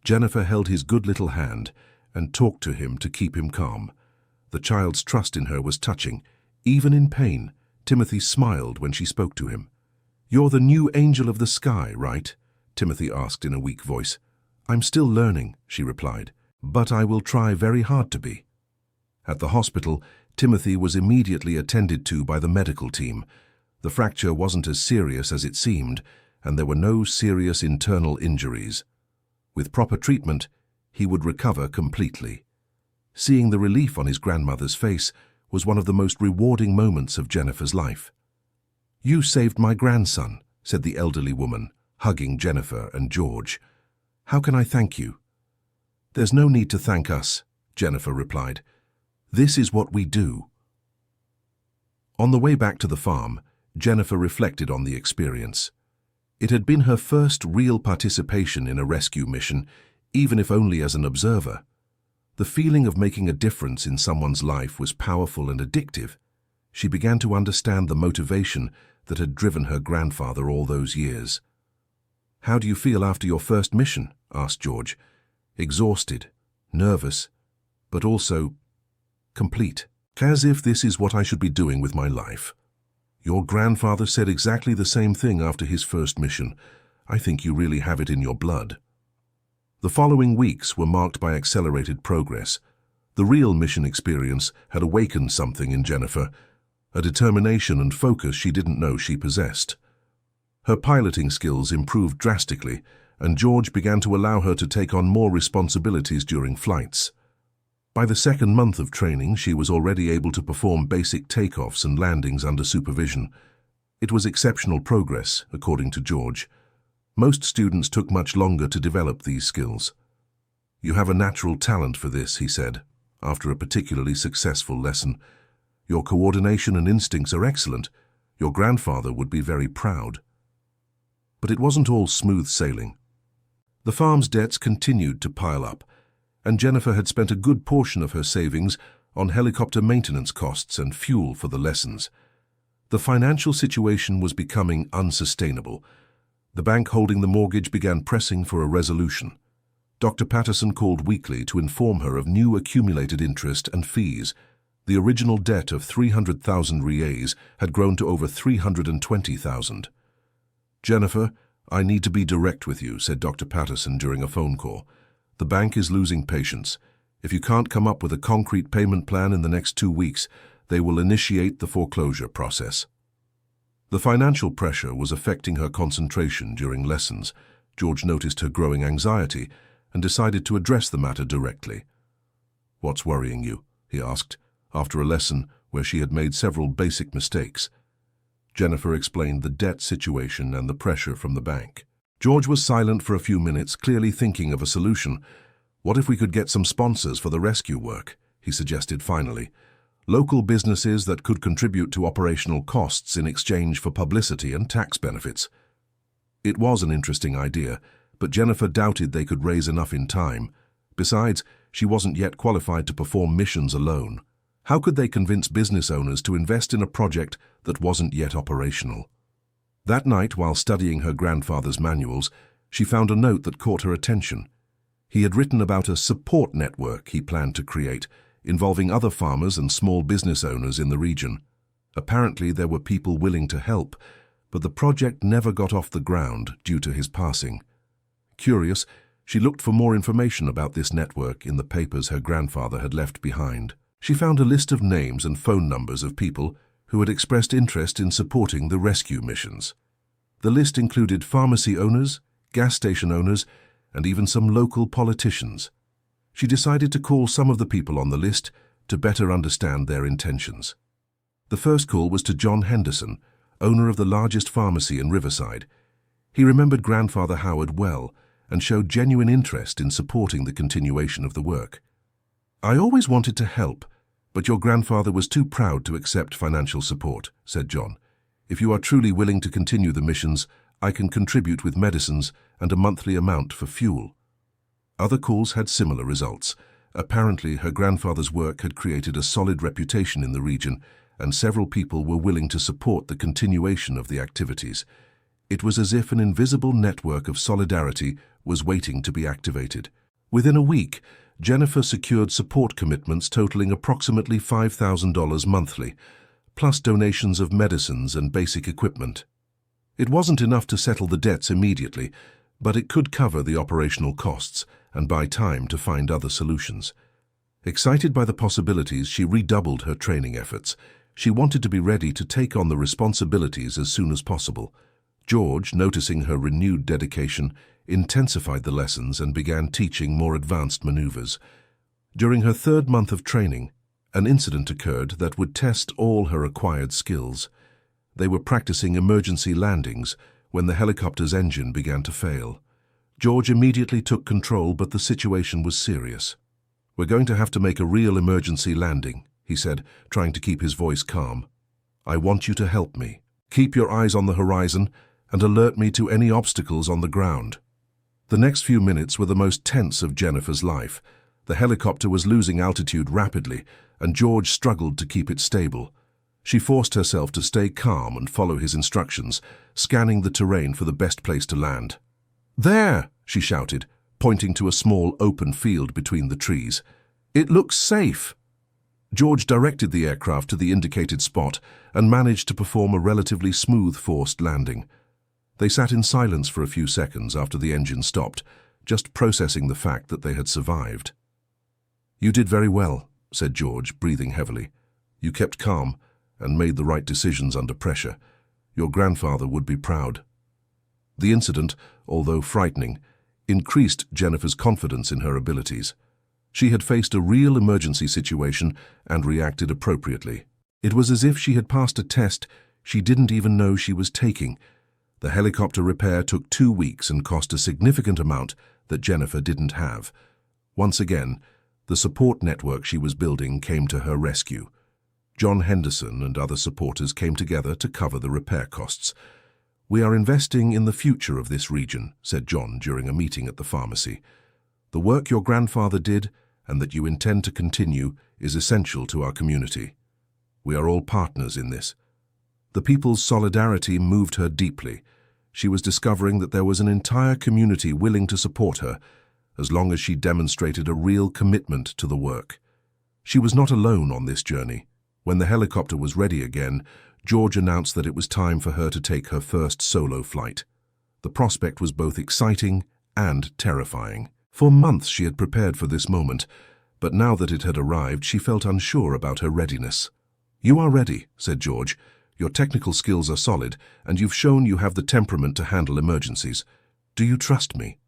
Jennifer held his good little hand and talked to him to keep him calm. The child's trust in her was touching. Even in pain, Timothy smiled when she spoke to him. "You're the new angel of the sky, right?" Timothy asked in a weak voice. "I'm still learning," she replied, "but I will try very hard to be." At the hospital, Timothy was immediately attended to by the medical team. The fracture wasn't as serious as it seemed, and there were no serious internal injuries. With proper treatment, he would recover completely. Seeing the relief on his grandmother's face was one of the most rewarding moments of Jennifer's life. "You saved my grandson," said the elderly woman, hugging Jennifer and George. "How can I thank you?" "There's no need to thank us," Jennifer replied. "This is what we do." On the way back to the farm, Jennifer reflected on the experience. It had been her first real participation in a rescue mission, even if only as an observer. The feeling of making a difference in someone's life was powerful and addictive. She began to understand the motivation that had driven her grandfather all those years. "How do you feel after your first mission?" asked George. "Exhausted, nervous, but also complete. As if this is what I should be doing with my life." "Your grandfather said exactly the same thing after his first mission. I think you really have it in your blood." The following weeks were marked by accelerated progress. The real mission experience had awakened something in Jennifer, a determination and focus she didn't know she possessed. Her piloting skills improved drastically, and George began to allow her to take on more responsibilities during flights. By the second month of training, she was already able to perform basic takeoffs and landings under supervision. It was exceptional progress, according to George. Most students took much longer to develop these skills. "You have a natural talent for this," he said, after a particularly successful lesson. "Your coordination and instincts are excellent. Your grandfather would be very proud." But it wasn't all smooth sailing. The farm's debts continued to pile up, and Jennifer had spent a good portion of her savings on helicopter maintenance costs and fuel for the lessons. The financial situation was becoming unsustainable. The bank holding the mortgage began pressing for a resolution. Dr. Patterson called weekly to inform her of new accumulated interest and fees. The original debt of 300,000 rials had grown to over 320,000. "Jennifer, I need to be direct with you," said Dr. Patterson during a phone call. "The bank is losing patience. If you can't come up with a concrete payment plan in the next 2 weeks, they will initiate the foreclosure process." The financial pressure was affecting her concentration during lessons. George noticed her growing anxiety and decided to address the matter directly. "What's worrying you?" he asked, after a lesson where she had made several basic mistakes. Jennifer explained the debt situation and the pressure from the bank. George was silent for a few minutes, clearly thinking of a solution. "What if we could get some sponsors for the rescue work?" he suggested finally. "Local businesses that could contribute to operational costs in exchange for publicity and tax benefits." It was an interesting idea, but Jennifer doubted they could raise enough in time. Besides, she wasn't yet qualified to perform missions alone. How could they convince business owners to invest in a project that wasn't yet operational? That night, while studying her grandfather's manuals, she found a note that caught her attention. He had written about a support network he planned to create, involving other farmers and small business owners in the region. Apparently, there were people willing to help, but the project never got off the ground due to his passing. Curious, she looked for more information about this network in the papers her grandfather had left behind. She found a list of names and phone numbers of people who had expressed interest in supporting the rescue missions. The list included pharmacy owners, gas station owners, and even some local politicians. She decided to call some of the people on the list to better understand their intentions. The first call was to John Henderson, owner of the largest pharmacy in Riverside. He remembered Grandfather Howard well and showed genuine interest in supporting the continuation of the work. "I always wanted to help, but your grandfather was too proud to accept financial support," said John. "If you are truly willing to continue the missions, I can contribute with medicines and a monthly amount for fuel." Other calls had similar results. Apparently, her grandfather's work had created a solid reputation in the region, and several people were willing to support the continuation of the activities. It was as if an invisible network of solidarity was waiting to be activated. Within a week, Jennifer secured support commitments totaling approximately $5,000 monthly, plus donations of medicines and basic equipment. It wasn't enough to settle the debts immediately, but it could cover the operational costs and buy time to find other solutions. Excited by the possibilities, she redoubled her training efforts. She wanted to be ready to take on the responsibilities as soon as possible. George, noticing her renewed dedication, intensified the lessons and began teaching more advanced maneuvers. During her third month of training, an incident occurred that would test all her acquired skills. They were practicing emergency landings when the helicopter's engine began to fail. George immediately took control, but the situation was serious. "We're going to have to make a real emergency landing," he said, trying to keep his voice calm. "I want you to help me. Keep your eyes on the horizon and alert me to any obstacles on the ground." The next few minutes were the most tense of Jennifer's life. The helicopter was losing altitude rapidly, and George struggled to keep it stable. She forced herself to stay calm and follow his instructions, scanning the terrain for the best place to land. "There!" she shouted, pointing to a small open field between the trees. "It looks safe." George directed the aircraft to the indicated spot and managed to perform a relatively smooth forced landing. They sat in silence for a few seconds after the engine stopped, just processing the fact that they had survived. "You did very well," said George, breathing heavily. "You kept calm and made the right decisions under pressure. Your grandfather would be proud." The incident, although frightening, increased Jennifer's confidence in her abilities. She had faced a real emergency situation and reacted appropriately. It was as if she had passed a test she didn't even know she was taking. The helicopter repair took 2 weeks and cost a significant amount that Jennifer didn't have. Once again, the support network she was building came to her rescue. John Henderson and other supporters came together to cover the repair costs. "We are investing in the future of this region," said John during a meeting at the pharmacy. "The work your grandfather did and that you intend to continue is essential to our community. We are all partners in this." The people's solidarity moved her deeply. She was discovering that there was an entire community willing to support her, as long as she demonstrated a real commitment to the work. She was not alone on this journey. When the helicopter was ready again, George announced that it was time for her to take her first solo flight. The prospect was both exciting and terrifying. For months she had prepared for this moment, but now that it had arrived, she felt unsure about her readiness. "You are ready," said George. "Your technical skills are solid, and you've shown you have the temperament to handle emergencies. Do you trust me?"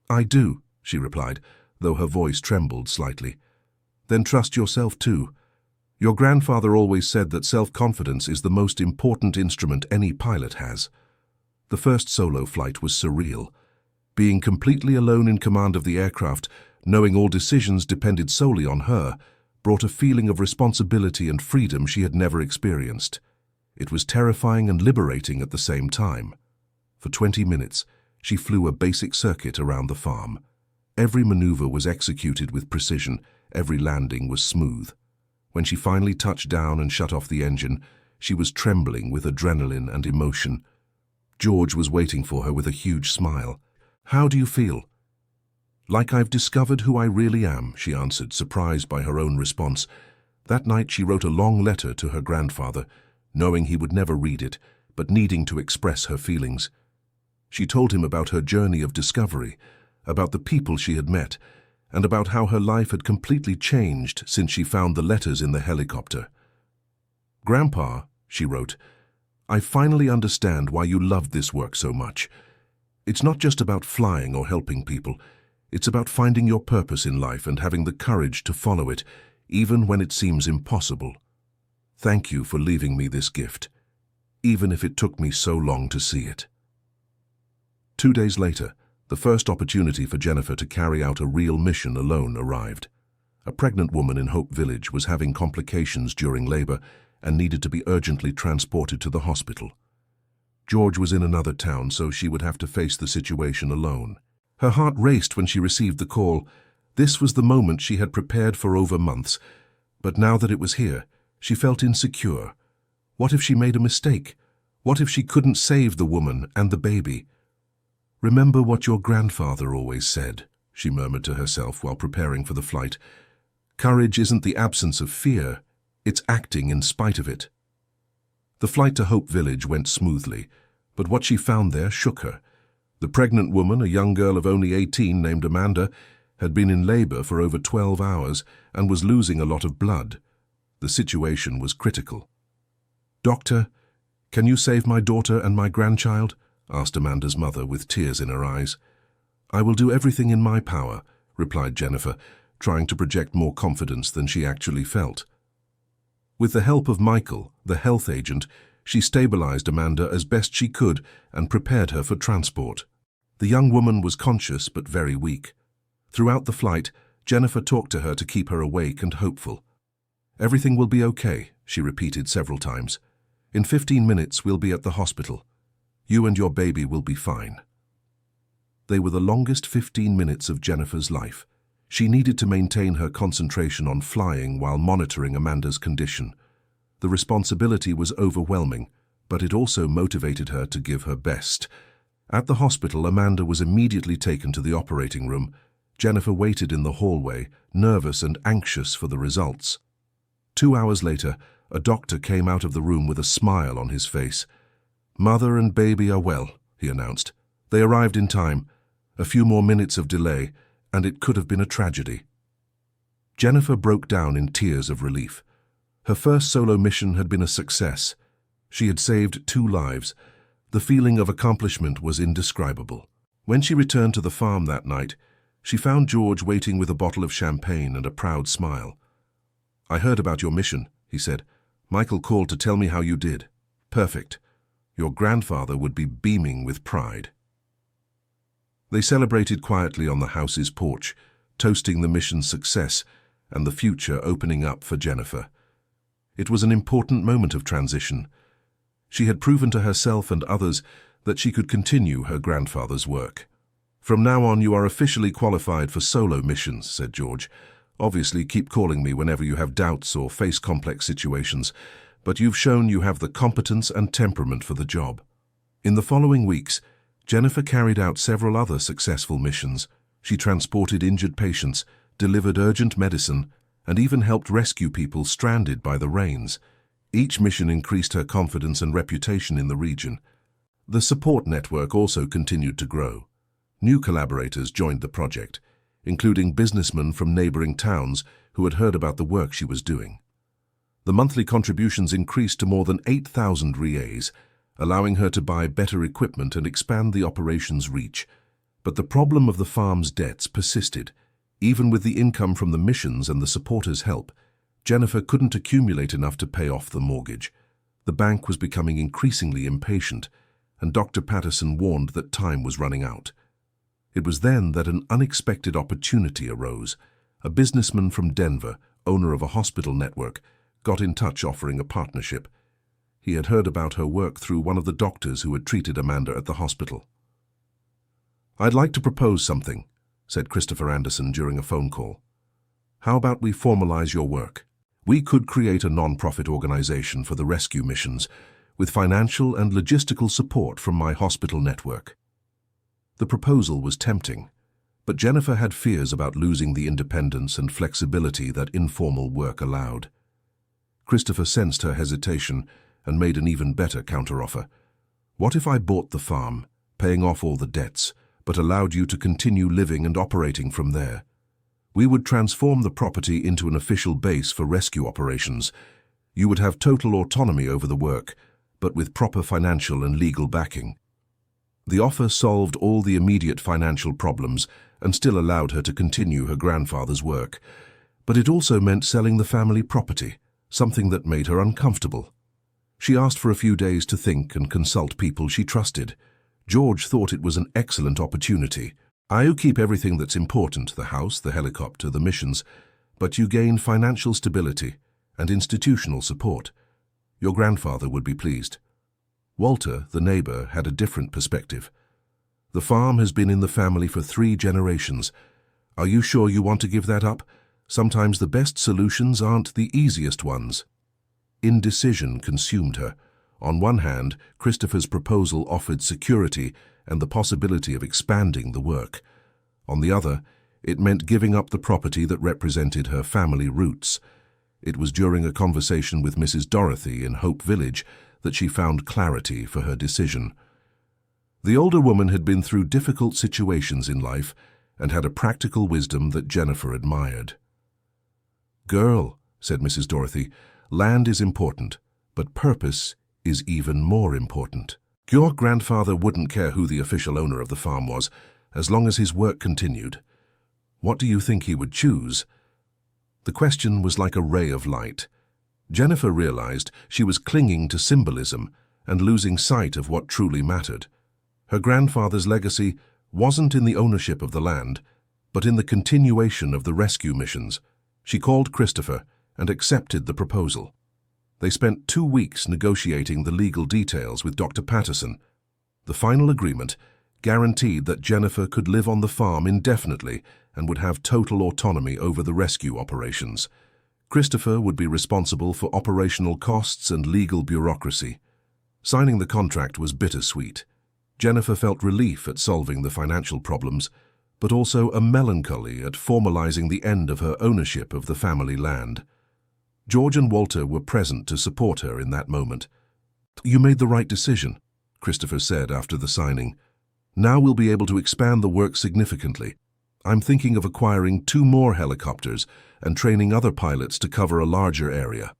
"I do," she replied, though her voice trembled slightly. "Then trust yourself too. Your grandfather always said that self-confidence is the most important instrument any pilot has." The first solo flight was surreal. Being completely alone in command of the aircraft, knowing all decisions depended solely on her, brought a feeling of responsibility and freedom she had never experienced. It was terrifying and liberating at the same time. For 20 minutes, she flew a basic circuit around the farm. Every maneuver was executed with precision, every landing was smooth. When she finally touched down and shut off the engine, she was trembling with adrenaline and emotion. George was waiting for her with a huge smile. "How do you feel?" "Like I've discovered who I really am," she answered, surprised by her own response. That night she wrote a long letter to her grandfather, knowing he would never read it, but needing to express her feelings. She told him about her journey of discovery, about the people she had met, and about how her life had completely changed since she found the letters in the helicopter. "Grandpa," she wrote, "I finally understand why you loved this work so much. It's not just about flying or helping people. It's about finding your purpose in life and having the courage to follow it, even when it seems impossible. Thank you for leaving me this gift, even if it took me so long to see it." 2 days later, the first opportunity for Jennifer to carry out a real mission alone arrived. A pregnant woman in Hope Village was having complications during labor and needed to be urgently transported to the hospital. George was in another town, so she would have to face the situation alone. Her heart raced when she received the call. This was the moment she had prepared for over months, but now that it was here, she felt insecure. What if she made a mistake? What if she couldn't save the woman and the baby? "Remember what your grandfather always said," she murmured to herself while preparing for the flight. "Courage isn't the absence of fear, it's acting in spite of it." The flight to Hope Village went smoothly, but what she found there shook her. The pregnant woman, a young girl of only 18 named Amanda, had been in labor for over 12 hours and was losing a lot of blood. The situation was critical. "Doctor, can you save my daughter and my grandchild?" asked Amanda's mother with tears in her eyes. "I will do everything in my power," replied Jennifer, trying to project more confidence than she actually felt. With the help of Michael, the health agent, she stabilized Amanda as best she could and prepared her for transport. The young woman was conscious but very weak. Throughout the flight, Jennifer talked to her to keep her awake and hopeful. "Everything will be okay," she repeated several times. "In 15 minutes we'll be at the hospital. You and your baby will be fine." They were the longest 15 minutes of Jennifer's life. She needed to maintain her concentration on flying while monitoring Amanda's condition. The responsibility was overwhelming, but it also motivated her to give her best. At the hospital, Amanda was immediately taken to the operating room. Jennifer waited in the hallway, nervous and anxious for the results. 2 hours later, a doctor came out of the room with a smile on his face. "Mother and baby are well," he announced. "They arrived in time. A few more minutes of delay, and it could have been a tragedy." Jennifer broke down in tears of relief. Her first solo mission had been a success. She had saved 2 lives. The feeling of accomplishment was indescribable. When she returned to the farm that night, she found George waiting with a bottle of champagne and a proud smile. "I heard about your mission," he said. "Michael called to tell me how you did. Perfect. Your grandfather would be beaming with pride." They celebrated quietly on the house's porch, toasting the mission's success and the future opening up for Jennifer. It was an important moment of transition. She had proven to herself and others that she could continue her grandfather's work. "From now on, you are officially qualified for solo missions," said George. "Obviously, keep calling me whenever you have doubts or face complex situations, but you've shown you have the competence and temperament for the job." In the following weeks, Jennifer carried out several other successful missions. She transported injured patients, delivered urgent medicine, and even helped rescue people stranded by the rains. Each mission increased her confidence and reputation in the region. The support network also continued to grow. New collaborators joined the project, including businessmen from neighboring towns who had heard about the work she was doing. The monthly contributions increased to more than 8,000 rials, allowing her to buy better equipment and expand the operation's reach. But the problem of the farm's debts persisted. Even with the income from the missions and the supporters' help, Jennifer couldn't accumulate enough to pay off the mortgage. The bank was becoming increasingly impatient, and Dr. Patterson warned that time was running out. It was then that an unexpected opportunity arose. A businessman from Denver, owner of a hospital network, got in touch offering a partnership. He had heard about her work through one of the doctors who had treated Amanda at the hospital. "I'd like to propose something," said Christopher Anderson during a phone call. "How about we formalize your work? We could create a non-profit organization for the rescue missions, with financial and logistical support from my hospital network." The proposal was tempting, but Jennifer had fears about losing the independence and flexibility that informal work allowed. Christopher sensed her hesitation and made an even better counteroffer. "What if I bought the farm, paying off all the debts, but allowed you to continue living and operating from there? We would transform the property into an official base for rescue operations. You would have total autonomy over the work, but with proper financial and legal backing." The offer solved all the immediate financial problems and still allowed her to continue her grandfather's work. But it also meant selling the family property, something that made her uncomfortable. She asked for a few days to think and consult people she trusted. George thought it was an excellent opportunity. "You keep everything that's important, the house, the helicopter, the missions, but you gain financial stability and institutional support. Your grandfather would be pleased." Walter, the neighbor, had a different perspective. "The farm has been in the family for 3 generations. Are you sure you want to give that up? Sometimes the best solutions aren't the easiest ones." Indecision consumed her. On one hand, Christopher's proposal offered security and the possibility of expanding the work. On the other, it meant giving up the property that represented her family roots. It was during a conversation with Mrs. Dorothy in Hope Village that she found clarity for her decision. The older woman had been through difficult situations in life and had a practical wisdom that Jennifer admired. "Girl," said Mrs. Dorothy, "land is important, but purpose is even more important. Your grandfather wouldn't care who the official owner of the farm was, as long as his work continued. What do you think he would choose?" The question was like a ray of light. Jennifer realized she was clinging to symbolism and losing sight of what truly mattered. Her grandfather's legacy wasn't in the ownership of the land, but in the continuation of the rescue missions. She called Christopher and accepted the proposal. They spent 2 weeks negotiating the legal details with Dr. Patterson. The final agreement guaranteed that Jennifer could live on the farm indefinitely and would have total autonomy over the rescue operations. Christopher would be responsible for operational costs and legal bureaucracy. Signing the contract was bittersweet. Jennifer felt relief at solving the financial problems, but also a melancholy at formalizing the end of her ownership of the family land. George and Walter were present to support her in that moment. "You made the right decision," Christopher said after the signing. "Now we'll be able to expand the work significantly. I'm thinking of acquiring 2 more helicopters and training other pilots to cover a larger area.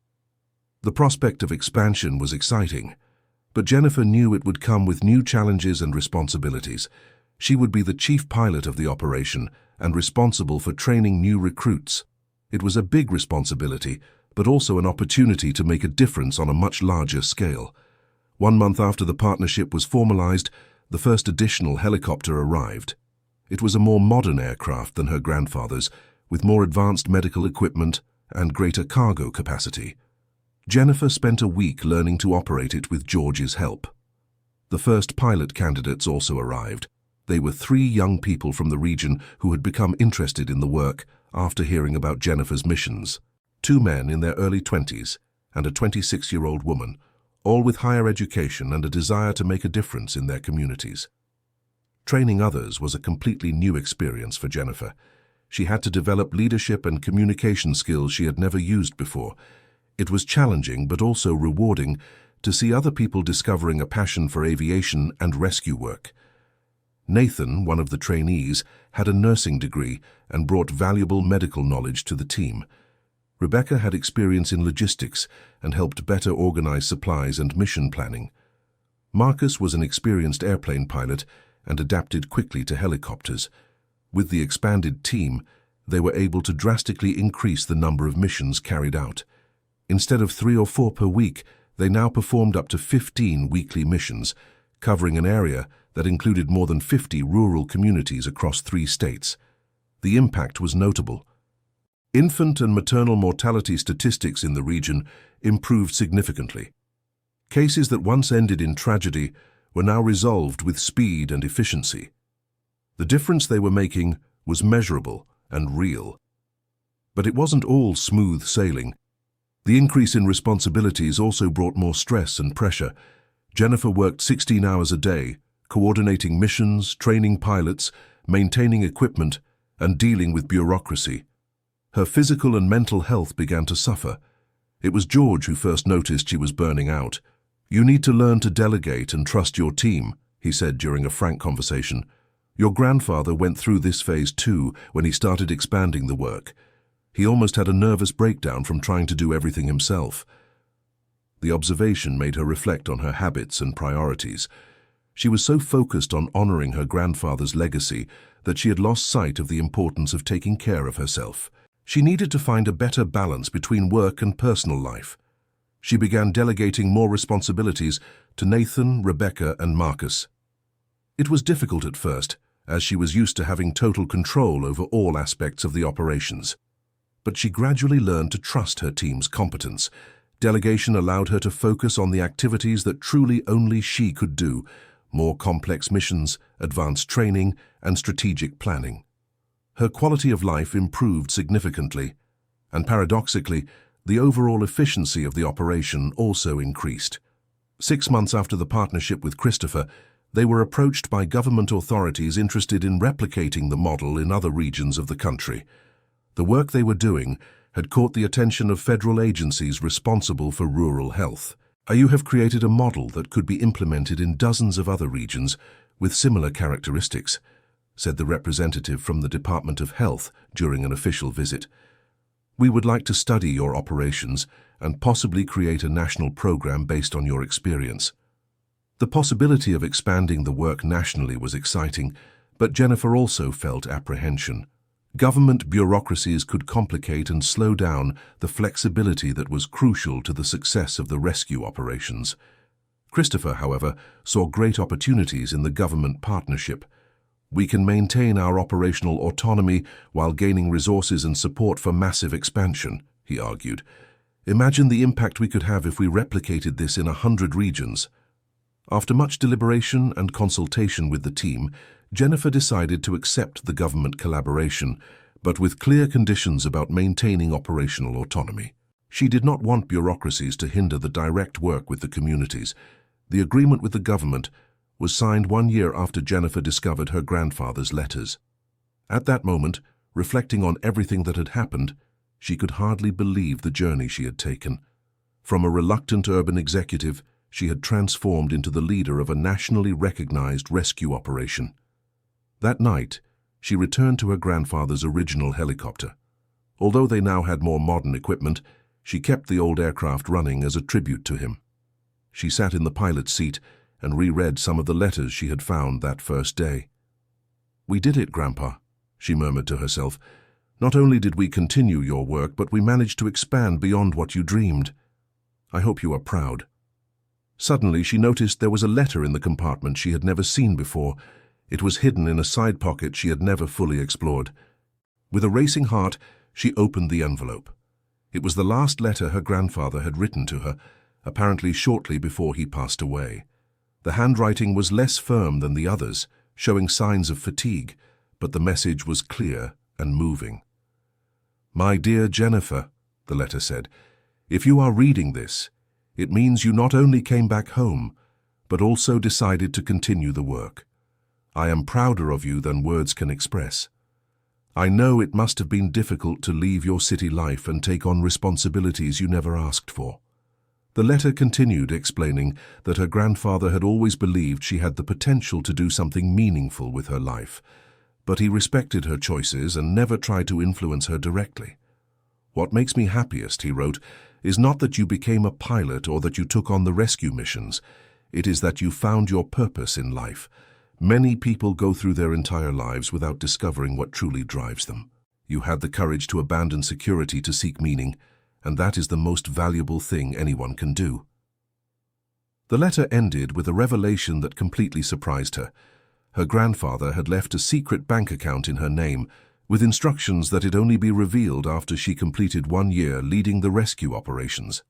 The prospect of expansion was exciting, but Jennifer knew it would come with new challenges and responsibilities. She would be the chief pilot of the operation and responsible for training new recruits. It was a big responsibility, but also an opportunity to make a difference on a much larger scale. 1 month after the partnership was formalized, the first additional helicopter arrived. It was a more modern aircraft than her grandfather's, with more advanced medical equipment and greater cargo capacity. Jennifer spent a week learning to operate it with George's help. The first pilot candidates also arrived. They were 3 young people from the region who had become interested in the work after hearing about Jennifer's missions. 2 men in their early 20s and a 26-year-old woman, all with higher education and a desire to make a difference in their communities. Training others was a completely new experience for Jennifer. She had to develop leadership and communication skills she had never used before. It was challenging but also rewarding to see other people discovering a passion for aviation and rescue work. Nathan, one of the trainees, had a nursing degree and brought valuable medical knowledge to the team. Rebecca had experience in logistics and helped better organize supplies and mission planning. Marcus was an experienced airplane pilot and adapted quickly to helicopters. With the expanded team, they were able to drastically increase the number of missions carried out. Instead of 3 or 4 per week, they now performed up to 15 weekly missions, covering an area that included more than 50 rural communities across 3 states. The impact was notable. Infant and maternal mortality statistics in the region improved significantly. Cases that once ended in tragedy were now resolved with speed and efficiency. The difference they were making was measurable and real. But it wasn't all smooth sailing. The increase in responsibilities also brought more stress and pressure. Jennifer worked 16 hours a day, coordinating missions, training pilots, maintaining equipment, and dealing with bureaucracy. Her physical and mental health began to suffer. It was George who first noticed she was burning out. "You need to learn to delegate and trust your team," he said during a frank conversation. "Your grandfather went through this phase too when he started expanding the work. He almost had a nervous breakdown from trying to do everything himself." The observation made her reflect on her habits and priorities. She was so focused on honoring her grandfather's legacy that she had lost sight of the importance of taking care of herself. She needed to find a better balance between work and personal life. She began delegating more responsibilities to Nathan, Rebecca, and Marcus. It was difficult at first, as she was used to having total control over all aspects of the operations. But she gradually learned to trust her team's competence. Delegation allowed her to focus on the activities that truly only she could do: more complex missions, advanced training, and strategic planning. Her quality of life improved significantly, and paradoxically, the overall efficiency of the operation also increased. 6 months after the partnership with Christopher, they were approached by government authorities interested in replicating the model in other regions of the country. The work they were doing had caught the attention of federal agencies responsible for rural health. "You have created a model that could be implemented in dozens of other regions with similar characteristics," said the representative from the Department of Health during an official visit. "We would like to study your operations and possibly create a national program based on your experience." The possibility of expanding the work nationally was exciting, but Jennifer also felt apprehension. Government bureaucracies could complicate and slow down the flexibility that was crucial to the success of the rescue operations. Christopher, however, saw great opportunities in the government partnership. "We can maintain our operational autonomy while gaining resources and support for massive expansion," he argued. "Imagine the impact we could have if we replicated this in 100 regions." After much deliberation and consultation with the team, Jennifer decided to accept the government collaboration, but with clear conditions about maintaining operational autonomy. She did not want bureaucracies to hinder the direct work with the communities. The agreement with the government was signed 1 year after Jennifer discovered her grandfather's letters. At that moment, reflecting on everything that had happened, she could hardly believe the journey she had taken. From a reluctant urban executive, she had transformed into the leader of a nationally recognized rescue operation. That night, She returned to her grandfather's original helicopter. Although they now had more modern equipment, she kept the old aircraft running as a tribute to him. She sat in the pilot's seat and reread some of the letters she had found that first day. "We did it, Grandpa," she murmured to herself. "Not only did we continue your work, but we managed to expand beyond what you dreamed. I hope you are proud." Suddenly, she noticed there was a letter in the compartment she had never seen before. It was hidden in a side pocket she had never fully explored. With a racing heart, she opened the envelope. It was the last letter her grandfather had written to her, apparently shortly before he passed away. The handwriting was less firm than the others, showing signs of fatigue, but the message was clear and moving. "My dear Jennifer," the letter said, "if you are reading this, it means you not only came back home, but also decided to continue the work. I am prouder of you than words can express. I know it must have been difficult to leave your city life and take on responsibilities you never asked for." The letter continued, explaining that her grandfather had always believed she had the potential to do something meaningful with her life, but he respected her choices and never tried to influence her directly. "What makes me happiest," he wrote, "is not that you became a pilot or that you took on the rescue missions. It is that you found your purpose in life. Many people go through their entire lives without discovering what truly drives them. You had the courage to abandon security to seek meaning, and that is the most valuable thing anyone can do." The letter ended with a revelation that completely surprised her. Her grandfather had left a secret bank account in her name, with instructions that it only be revealed after she completed 1 year leading the rescue operations.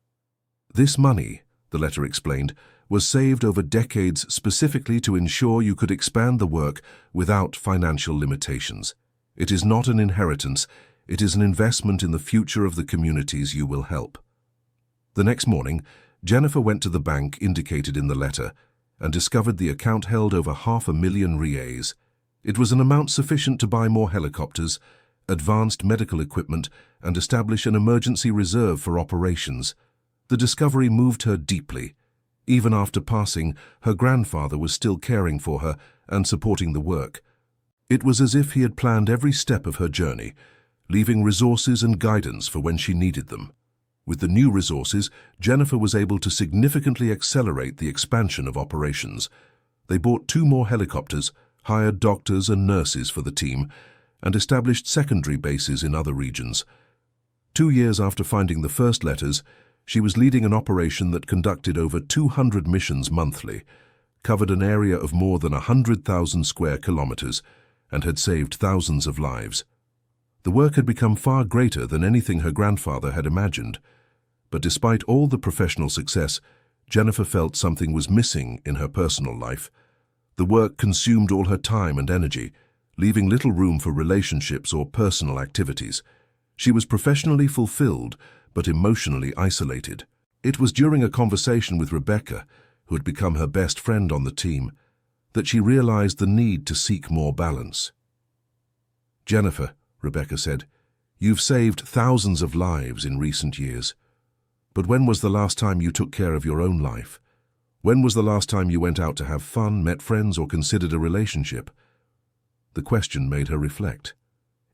"This money," the letter explained, "was saved over decades specifically to ensure you could expand the work without financial limitations. It is not an inheritance, it is an investment in the future of the communities you will help." The next morning, Jennifer went to the bank indicated in the letter and discovered the account held over 500,000 reais. It was an amount sufficient to buy more helicopters, advanced medical equipment, and establish an emergency reserve for operations. The discovery moved her deeply. Even after passing, her grandfather was still caring for her and supporting the work. It was as if he had planned every step of her journey, leaving resources and guidance for when she needed them. With the new resources, Jennifer was able to significantly accelerate the expansion of operations. They bought 2 more helicopters, hired doctors and nurses for the team, and established secondary bases in other regions. 2 years after finding the first letters, she was leading an operation that conducted over 200 missions monthly, covered an area of more than 100,000 square kilometers, and had saved thousands of lives. The work had become far greater than anything her grandfather had imagined. But despite all the professional success, Jennifer felt something was missing in her personal life. The work consumed all her time and energy, leaving little room for relationships or personal activities. She was professionally fulfilled, but emotionally isolated. It was during a conversation with Rebecca, who had become her best friend on the team, that she realized the need to seek more balance. "Jennifer," Rebecca said, "you've saved thousands of lives in recent years. But when was the last time you took care of your own life? When was the last time you went out to have fun, met friends, or considered a relationship?" The question made her reflect.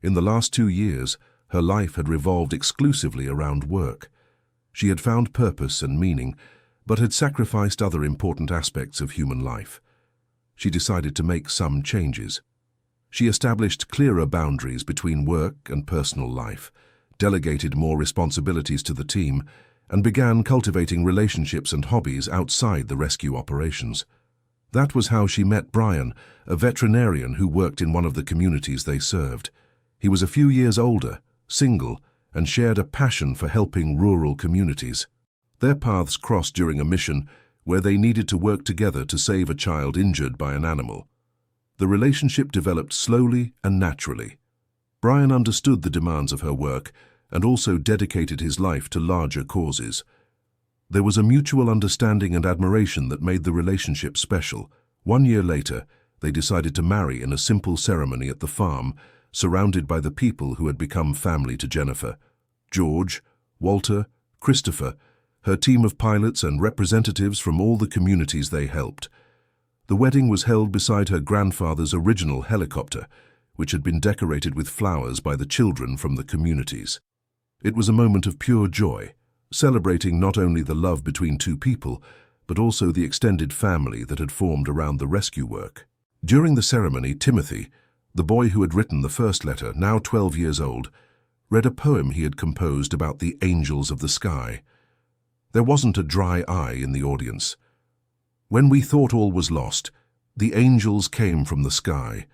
In the last 2 years, her life had revolved exclusively around work. She had found purpose and meaning, but had sacrificed other important aspects of human life. She decided to make some changes. She established clearer boundaries between work and personal life, delegated more responsibilities to the team, and began cultivating relationships and hobbies outside the rescue operations. That was how she met Brian, a veterinarian who worked in one of the communities they served. He was a few years older, single, and shared a passion for helping rural communities. Their paths crossed during a mission where they needed to work together to save a child injured by an animal. The relationship developed slowly and naturally. Brian understood the demands of her work and also dedicated his life to larger causes. There was a mutual understanding and admiration that made the relationship special. 1 year later, they decided to marry in a simple ceremony at the farm, surrounded by the people who had become family to Jennifer: George, Walter, Christopher, her team of pilots and representatives from all the communities they helped. The wedding was held beside her grandfather's original helicopter, which had been decorated with flowers by the children from the communities. It was a moment of pure joy, celebrating not only the love between two people, but also the extended family that had formed around the rescue work. During the ceremony, Timothy, the boy who had written the first letter, now 12 years old, read a poem he had composed about the angels of the sky. There wasn't a dry eye in the audience. When we thought all was lost, the angels came from the sky.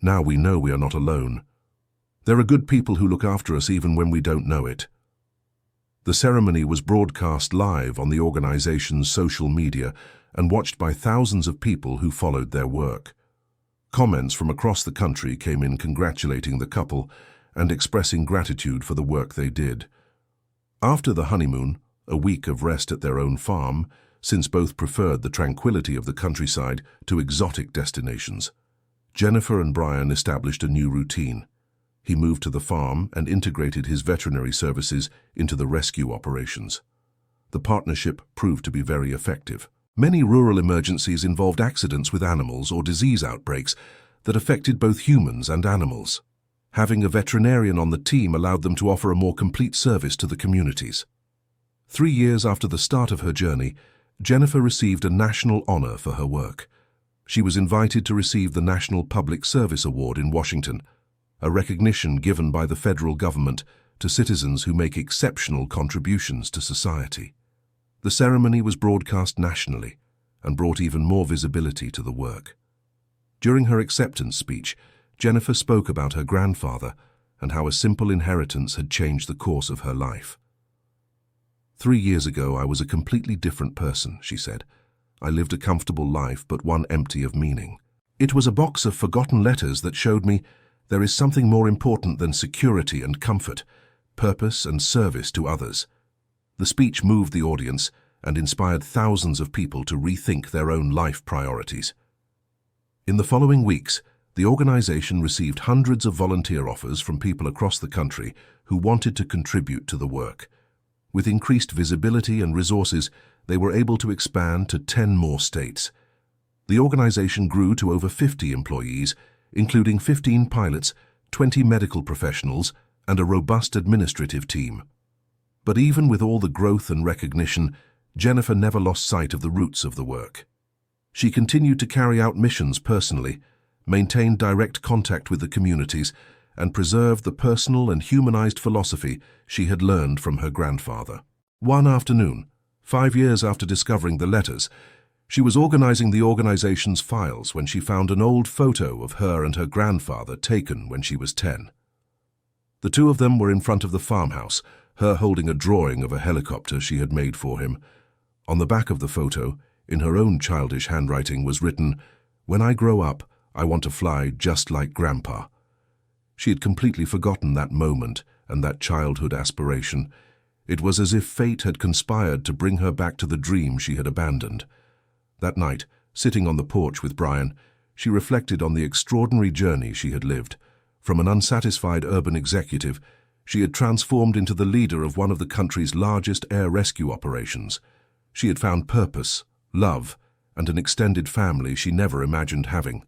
Now we know we are not alone. There are good people who look after us even when we don't know it. The ceremony was broadcast live on the organization's social media and watched by thousands of people who followed their work. Comments from across the country came in congratulating the couple and expressing gratitude for the work they did. After the honeymoon, a week of rest at their own farm, since both preferred the tranquility of the countryside to exotic destinations, Jennifer and Brian established a new routine. He moved to the farm and integrated his veterinary services into the rescue operations. The partnership proved to be very effective. Many rural emergencies involved accidents with animals or disease outbreaks that affected both humans and animals. Having a veterinarian on the team allowed them to offer a more complete service to the communities. 3 years after the start of her journey, Jennifer received a national honor for her work. She was invited to receive the National Public Service Award in Washington, a recognition given by the federal government to citizens who make exceptional contributions to society. The ceremony was broadcast nationally and brought even more visibility to the work. During her acceptance speech, Jennifer spoke about her grandfather and how a simple inheritance had changed the course of her life. 3 years ago, I was a completely different person, she said. I lived a comfortable life, but one empty of meaning. It was a box of forgotten letters that showed me there is something more important than security and comfort, purpose and service to others. The speech moved the audience and inspired thousands of people to rethink their own life priorities. In the following weeks, the organization received hundreds of volunteer offers from people across the country who wanted to contribute to the work. With increased visibility and resources, they were able to expand to 10 more states. The organization grew to over 50 employees, including 15 pilots, 20 medical professionals, and a robust administrative team. But even with all the growth and recognition, Jennifer never lost sight of the roots of the work. She continued to carry out missions personally, maintained direct contact with the communities, and preserved the personal and humanized philosophy she had learned from her grandfather. One afternoon, 5 years after discovering the letters, she was organizing the organization's files when she found an old photo of her and her grandfather taken when she was 10. The two of them were in front of the farmhouse, her holding a drawing of a helicopter she had made for him. On the back of the photo, in her own childish handwriting, was written, "When I grow up, I want to fly just like Grandpa." She had completely forgotten that moment and that childhood aspiration. It was as if fate had conspired to bring her back to the dream she had abandoned. That night, sitting on the porch with Brian, she reflected on the extraordinary journey she had lived. From an unsatisfied urban executive, she had transformed into the leader of one of the country's largest air rescue operations. She had found purpose, love, and an extended family she never imagined having.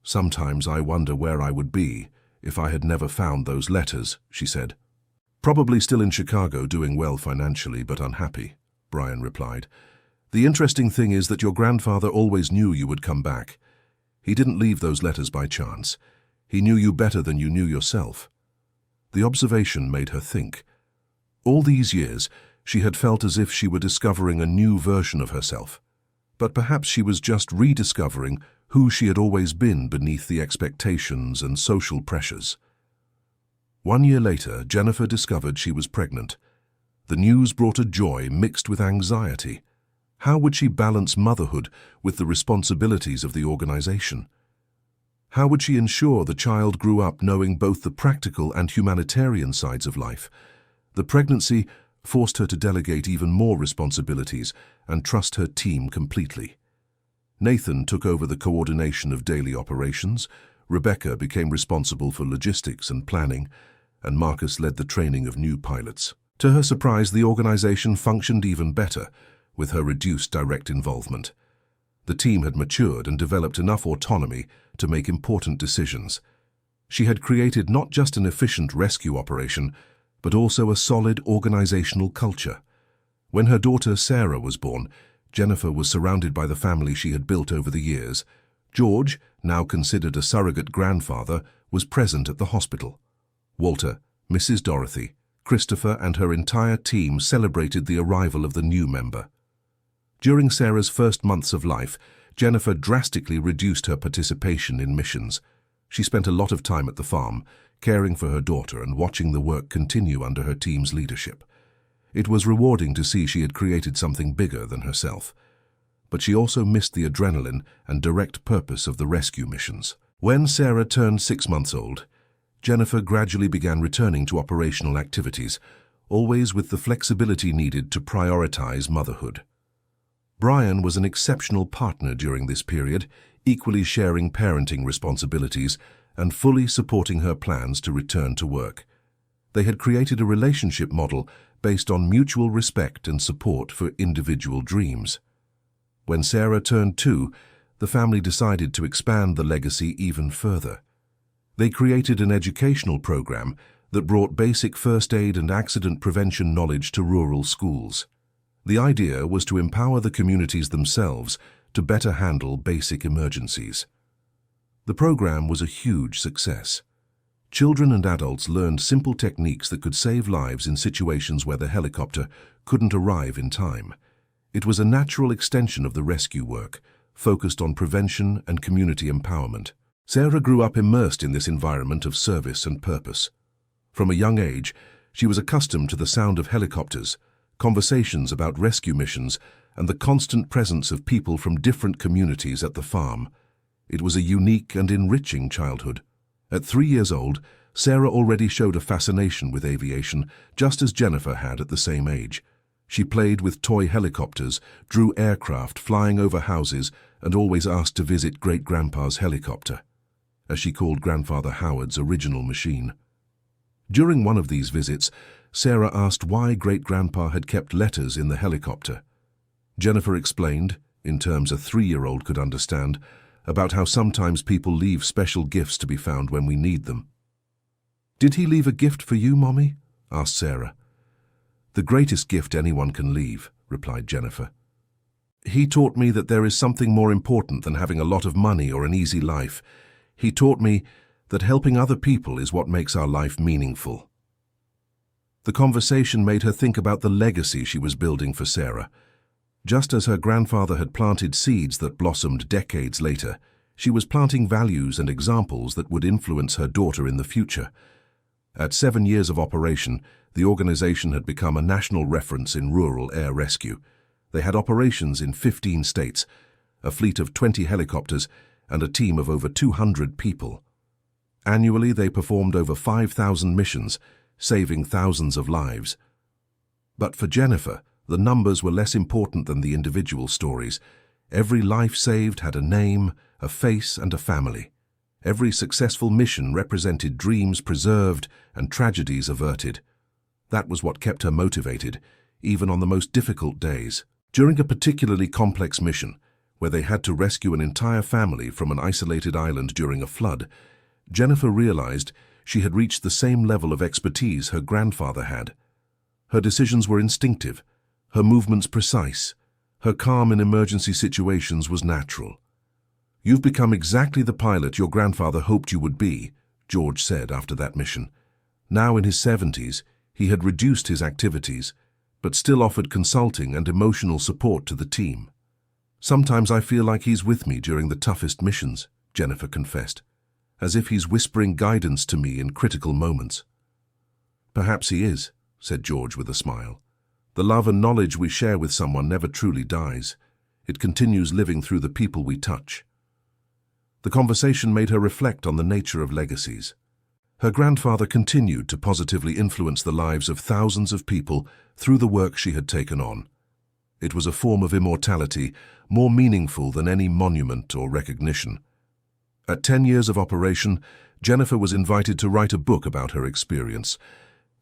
"Sometimes I wonder where I would be if I had never found those letters," she said. "Probably still in Chicago, doing well financially, but unhappy," Brian replied. "The interesting thing is that your grandfather always knew you would come back. He didn't leave those letters by chance. He knew you better than you knew yourself." The observation made her think. All these years, she had felt as if she were discovering a new version of herself. But perhaps she was just rediscovering who she had always been beneath the expectations and social pressures. 1 year later, Jennifer discovered she was pregnant. The news brought a joy mixed with anxiety. How would she balance motherhood with the responsibilities of the organization? How would she ensure the child grew up knowing both the practical and humanitarian sides of life? The pregnancy forced her to delegate even more responsibilities and trust her team completely. Nathan took over the coordination of daily operations, Rebecca became responsible for logistics and planning, and Marcus led the training of new pilots. To her surprise, the organization functioned even better, with her reduced direct involvement. The team had matured and developed enough autonomy to make important decisions. She had created not just an efficient rescue operation, but also a solid organizational culture. When her daughter Sarah was born, Jennifer was surrounded by the family she had built over the years. George, now considered a surrogate grandfather, was present at the hospital. Walter, Mrs. Dorothy, Christopher and her entire team celebrated the arrival of the new member. During Sarah's first months of life, Jennifer drastically reduced her participation in missions. She spent a lot of time at the farm, caring for her daughter and watching the work continue under her team's leadership. It was rewarding to see she had created something bigger than herself. But she also missed the adrenaline and direct purpose of the rescue missions. When Sarah turned 6 months old, Jennifer gradually began returning to operational activities, always with the flexibility needed to prioritize motherhood. Brian was an exceptional partner during this period, equally sharing parenting responsibilities and fully supporting her plans to return to work. They had created a relationship model based on mutual respect and support for individual dreams. When Sarah turned 2, the family decided to expand the legacy even further. They created an educational program that brought basic first aid and accident prevention knowledge to rural schools. The idea was to empower the communities themselves to better handle basic emergencies. The program was a huge success. Children and adults learned simple techniques that could save lives in situations where the helicopter couldn't arrive in time. It was a natural extension of the rescue work, focused on prevention and community empowerment. Sarah grew up immersed in this environment of service and purpose. From a young age, she was accustomed to the sound of helicopters, conversations about rescue missions, and the constant presence of people from different communities at the farm. It was a unique and enriching childhood. At 3 years old, Sarah already showed a fascination with aviation, just as Jennifer had at the same age. She played with toy helicopters, drew aircraft flying over houses, and always asked to visit Great-Grandpa's helicopter, as she called Grandfather Howard's original machine. During one of these visits, Sarah asked why Great-Grandpa had kept letters in the helicopter. Jennifer explained, in terms a 3-year-old could understand, about how sometimes people leave special gifts to be found when we need them. "Did he leave a gift for you, Mommy?" asked Sarah. "The greatest gift anyone can leave," replied Jennifer. "He taught me that there is something more important than having a lot of money or an easy life. He taught me that helping other people is what makes our life meaningful." The conversation made her think about the legacy she was building for Sarah. Just as her grandfather had planted seeds that blossomed decades later, she was planting values and examples that would influence her daughter in the future. At 7 years of operation, the organization had become a national reference in rural air rescue. They had operations in 15 states, a fleet of 20 helicopters, and a team of over 200 people. Annually, they performed over 5,000 missions, saving thousands of lives. But for Jennifer, the numbers were less important than the individual stories. Every life saved had a name, a face, and a family. Every successful mission represented dreams preserved and tragedies averted. That was what kept her motivated, even on the most difficult days. During a particularly complex mission, where they had to rescue an entire family from an isolated island during a flood, Jennifer realized she had reached the same level of expertise her grandfather had. Her decisions were instinctive, her movements precise, her calm in emergency situations was natural. "You've become exactly the pilot your grandfather hoped you would be," George said after that mission. Now in his 70s, he had reduced his activities, but still offered consulting and emotional support to the team. "Sometimes I feel like he's with me during the toughest missions," Jennifer confessed, "as if he's whispering guidance to me in critical moments." "Perhaps he is," said George with a smile. "The love and knowledge we share with someone never truly dies. It continues living through the people we touch." The conversation made her reflect on the nature of legacies. Her grandfather continued to positively influence the lives of thousands of people through the work she had taken on. It was a form of immortality, more meaningful than any monument or recognition. At 10 years of operation, Jennifer was invited to write a book about her experience.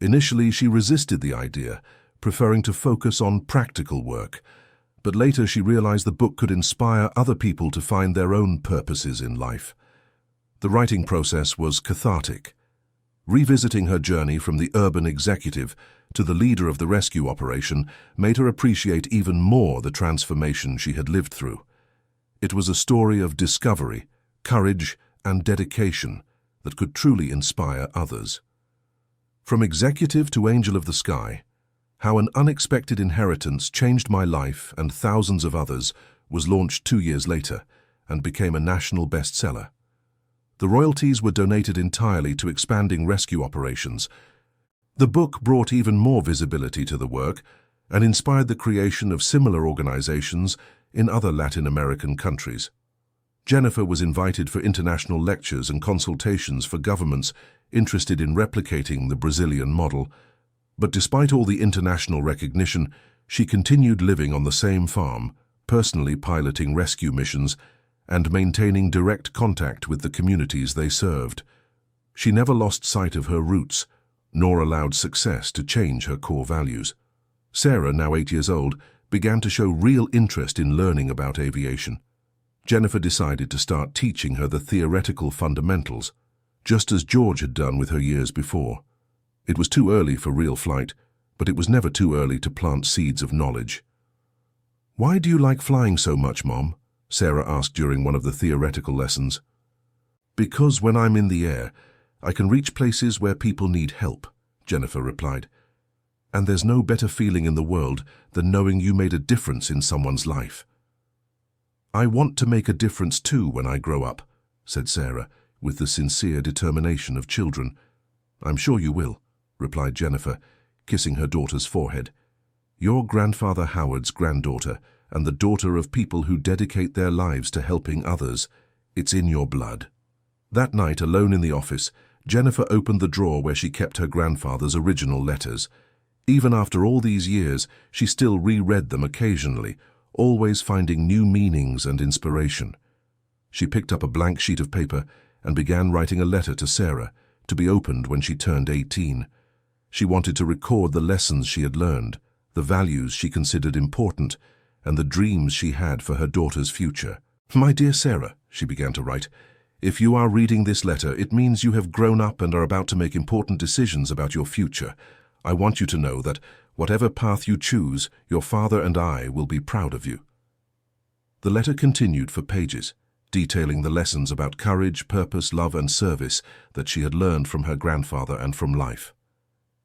Initially, she resisted the idea, preferring to focus on practical work, but later she realized the book could inspire other people to find their own purposes in life. The writing process was cathartic. Revisiting her journey from the urban executive to the leader of the rescue operation made her appreciate even more the transformation she had lived through. It was a story of discovery, courage, and dedication that could truly inspire others. From executive to angel of the sky, How an Unexpected Inheritance Changed My Life and Thousands of Others was launched 2 years later and became a national bestseller. The royalties were donated entirely to expanding rescue operations. The book brought even more visibility to the work and inspired the creation of similar organizations in other Latin American countries. Jennifer was invited for international lectures and consultations for governments interested in replicating the Brazilian model. But despite all the international recognition, she continued living on the same farm, personally piloting rescue missions and maintaining direct contact with the communities they served. She never lost sight of her roots, nor allowed success to change her core values. Sarah, now 8 years old, began to show real interest in learning about aviation. Jennifer decided to start teaching her the theoretical fundamentals, just as George had done with her years before. It was too early for real flight, but it was never too early to plant seeds of knowledge. "Why do you like flying so much, Mom?" Sarah asked during one of the theoretical lessons. "Because when I'm in the air, I can reach places where people need help," Jennifer replied. "And there's no better feeling in the world than knowing you made a difference in someone's life." "I want to make a difference too when I grow up," said Sarah, with the sincere determination of children. "I'm sure you will," replied Jennifer, kissing her daughter's forehead. "You're Grandfather Howard's granddaughter and the daughter of people who dedicate their lives to helping others. It's in your blood." That night, alone in the office, Jennifer opened the drawer where she kept her grandfather's original letters. Even after all these years, she still reread them occasionally, always finding new meanings and inspiration. She picked up a blank sheet of paper and began writing a letter to Sarah, to be opened when she turned 18. She wanted to record the lessons she had learned, the values she considered important, and the dreams she had for her daughter's future. "My dear Sarah," she began to write, "if you are reading this letter, it means you have grown up and are about to make important decisions about your future. I want you to know that whatever path you choose, your father and I will be proud of you." The letter continued for pages, detailing the lessons about courage, purpose, love, and service that she had learned from her grandfather and from life.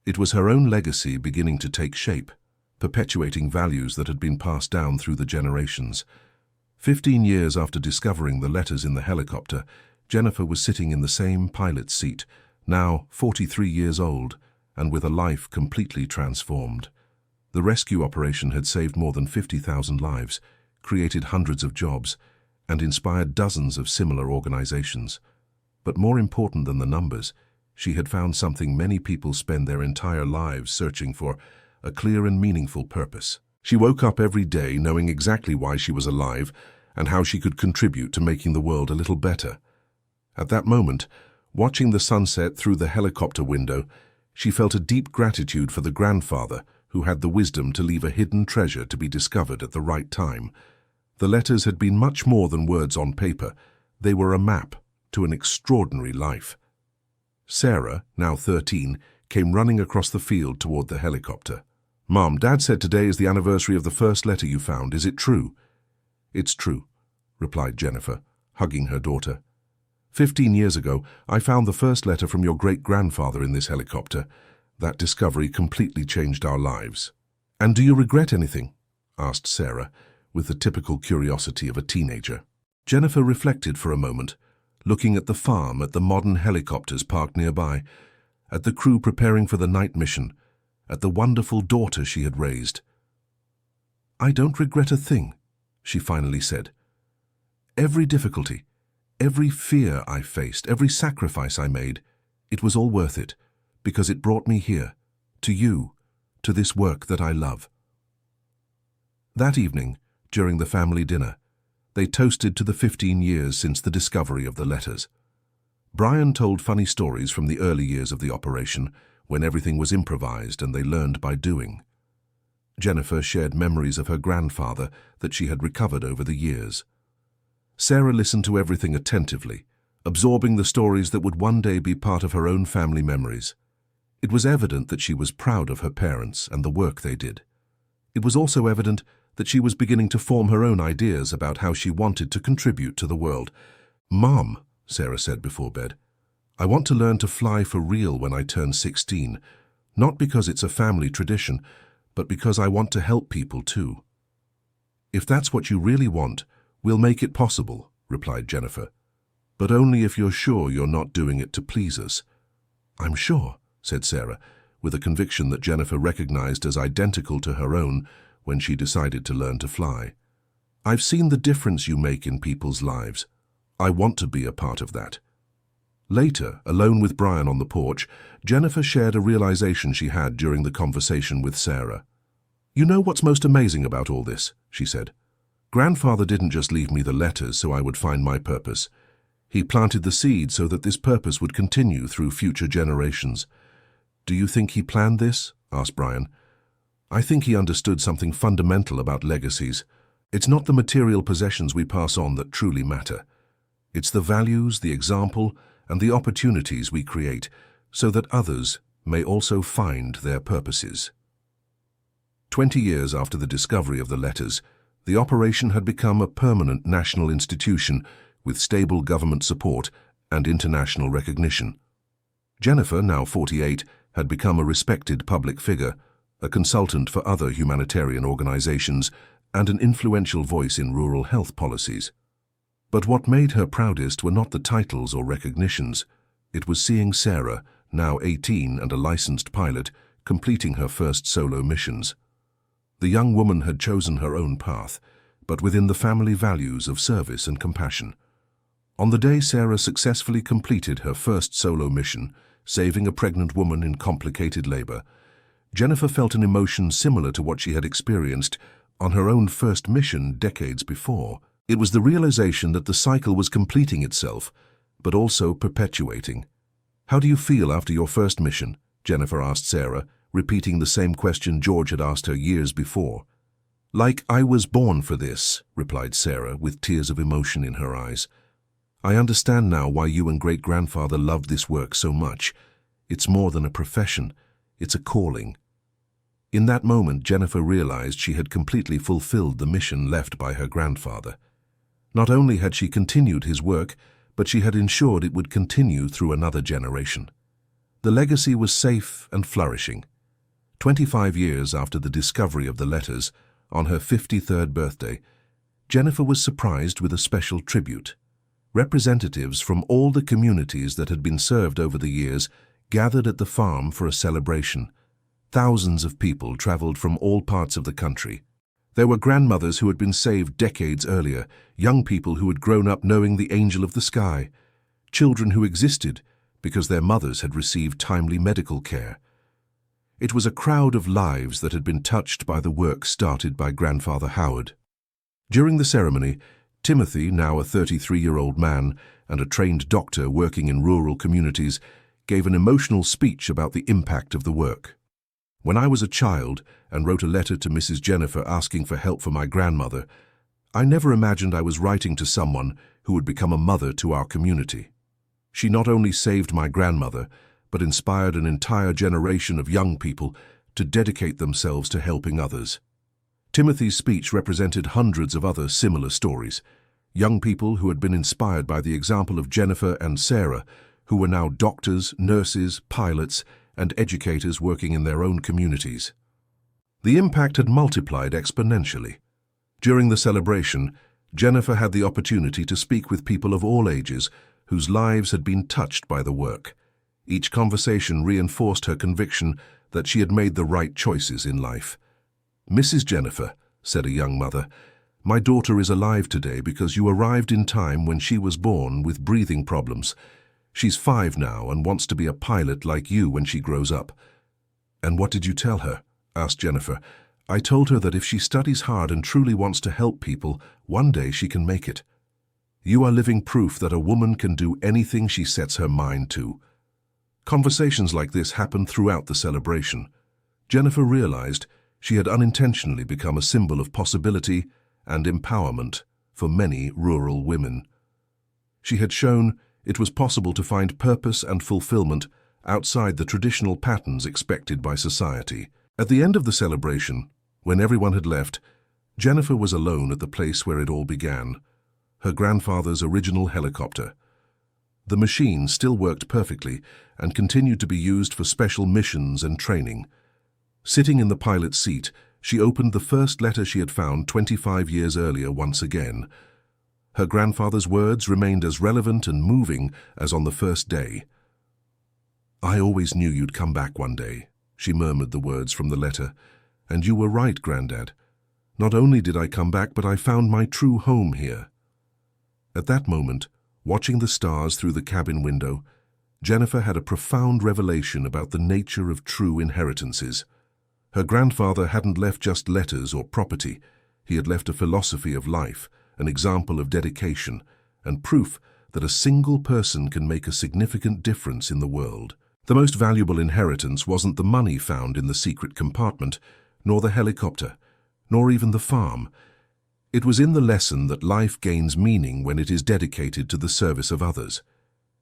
It was her own legacy beginning to take shape, perpetuating values that had been passed down through the generations. 15 years after discovering the letters in the helicopter, Jennifer was sitting in the same pilot's seat, now 43 years old, and with a life completely transformed. The rescue operation had saved more than 50,000 lives, created hundreds of jobs, and inspired dozens of similar organizations. But more important than the numbers, she had found something many people spend their entire lives searching for: a clear and meaningful purpose. She woke up every day knowing exactly why she was alive and how she could contribute to making the world a little better. At that moment, watching the sunset through the helicopter window, she felt a deep gratitude for the grandfather who had the wisdom to leave a hidden treasure to be discovered at the right time. The letters had been much more than words on paper. They were a map to an extraordinary life. Sarah, now 13, came running across the field toward the helicopter. "Mom, Dad said today is the anniversary of the first letter you found. Is it true?" "It's true," replied Jennifer, hugging her daughter. 15 years ago, I found the first letter from your great-grandfather in this helicopter. That discovery completely changed our lives." "And do you regret anything?" asked Sarah, with the typical curiosity of a teenager. Jennifer reflected for a moment, looking at the farm, at the modern helicopters parked nearby, at the crew preparing for the night mission, at the wonderful daughter she had raised. "I don't regret a thing," she finally said. "Every difficulty, every fear I faced, every sacrifice I made, it was all worth it, because it brought me here, to you, to this work that I love." That evening, during the family dinner, they toasted to the 15 years since the discovery of the letters. Brian told funny stories from the early years of the operation, when everything was improvised and they learned by doing. Jennifer shared memories of her grandfather that she had recovered over the years. Sarah listened to everything attentively, absorbing the stories that would one day be part of her own family memories. It was evident that she was proud of her parents and the work they did. It was also evident that she was beginning to form her own ideas about how she wanted to contribute to the world. "Mom," Sarah said before bed, "I want to learn to fly for real when I turn 16, not because it's a family tradition, but because I want to help people too." "If that's what you really want, we'll make it possible," replied Jennifer. "But only if you're sure you're not doing it to please us." "I'm sure," said Sarah, with a conviction that Jennifer recognized as identical to her own when she decided to learn to fly. "I've seen the difference you make in people's lives. I want to be a part of that." Later, alone with Brian on the porch, Jennifer shared a realization she had during the conversation with Sarah. "You know what's most amazing about all this?" she said. "Grandfather didn't just leave me the letters so I would find my purpose. He planted the seed so that this purpose would continue through future generations." "Do you think he planned this?" asked Brian. "I think he understood something fundamental about legacies. It's not the material possessions we pass on that truly matter. It's the values, the example, and the opportunities we create so that others may also find their purposes." 20 years after the discovery of the letters, the operation had become a permanent national institution with stable government support and international recognition. Jennifer, now 48, had become a respected public figure, a consultant for other humanitarian organizations, and an influential voice in rural health policies. But what made her proudest were not the titles or recognitions. It was seeing Sarah, now 18 and a licensed pilot, completing her first solo missions. The young woman had chosen her own path, but within the family values of service and compassion. On the day Sarah successfully completed her first solo mission, saving a pregnant woman in complicated labor, Jennifer felt an emotion similar to what she had experienced on her own first mission decades before. It was the realization that the cycle was completing itself, but also perpetuating. "How do you feel after your first mission?" Jennifer asked Sarah, repeating the same question George had asked her years before. "Like I was born for this," replied Sarah, with tears of emotion in her eyes. "I understand now why you and great-grandfather loved this work so much. It's more than a profession, it's a calling." In that moment, Jennifer realized she had completely fulfilled the mission left by her grandfather. Not only had she continued his work, but she had ensured it would continue through another generation. The legacy was safe and flourishing. 25 years after the discovery of the letters, on her 53rd birthday, Jennifer was surprised with a special tribute. Representatives from all the communities that had been served over the years gathered at the farm for a celebration. Thousands of people traveled from all parts of the country. There were grandmothers who had been saved decades earlier, young people who had grown up knowing the angel of the sky, children who existed because their mothers had received timely medical care. It was a crowd of lives that had been touched by the work started by Grandfather Howard. During the ceremony, Timothy, now a 33-year-old man and a trained doctor working in rural communities, gave an emotional speech about the impact of the work. "When I was a child and wrote a letter to Mrs. Jennifer asking for help for my grandmother, I never imagined I was writing to someone who would become a mother to our community. She not only saved my grandmother, but inspired an entire generation of young people to dedicate themselves to helping others." Timothy's speech represented hundreds of other similar stories, young people who had been inspired by the example of Jennifer and Sarah, who were now doctors, nurses, pilots, and educators working in their own communities. The impact had multiplied exponentially. During the celebration, Jennifer had the opportunity to speak with people of all ages whose lives had been touched by the work. Each conversation reinforced her conviction that she had made the right choices in life. "Mrs. Jennifer," said a young mother, "my daughter is alive today because you arrived in time when she was born with breathing problems. She's 5 now and wants to be a pilot like you when she grows up." "And what did you tell her?" asked Jennifer. "I told her that if she studies hard and truly wants to help people, one day she can make it. You are living proof that a woman can do anything she sets her mind to." Conversations like this happened throughout the celebration. Jennifer realized she had unintentionally become a symbol of possibility and empowerment for many rural women. She had shown It was possible to find purpose and fulfillment outside the traditional patterns expected by society. At the end of the celebration, when everyone had left, Jennifer was alone at the place where it all began, her grandfather's original helicopter. The machine still worked perfectly and continued to be used for special missions and training. Sitting in the pilot's seat, she opened the first letter she had found 25 years earlier once again. Her grandfather's words remained as relevant and moving as on the first day. "I always knew you'd come back one day," she murmured the words from the letter. "And you were right, Grandad. Not only did I come back, but I found my true home here." At that moment, watching the stars through the cabin window, Jennifer had a profound revelation about the nature of true inheritances. Her grandfather hadn't left just letters or property. He had left a philosophy of life, an example of dedication, and proof that a single person can make a significant difference in the world. The most valuable inheritance wasn't the money found in the secret compartment, nor the helicopter, nor even the farm. It was in the lesson that life gains meaning when it is dedicated to the service of others.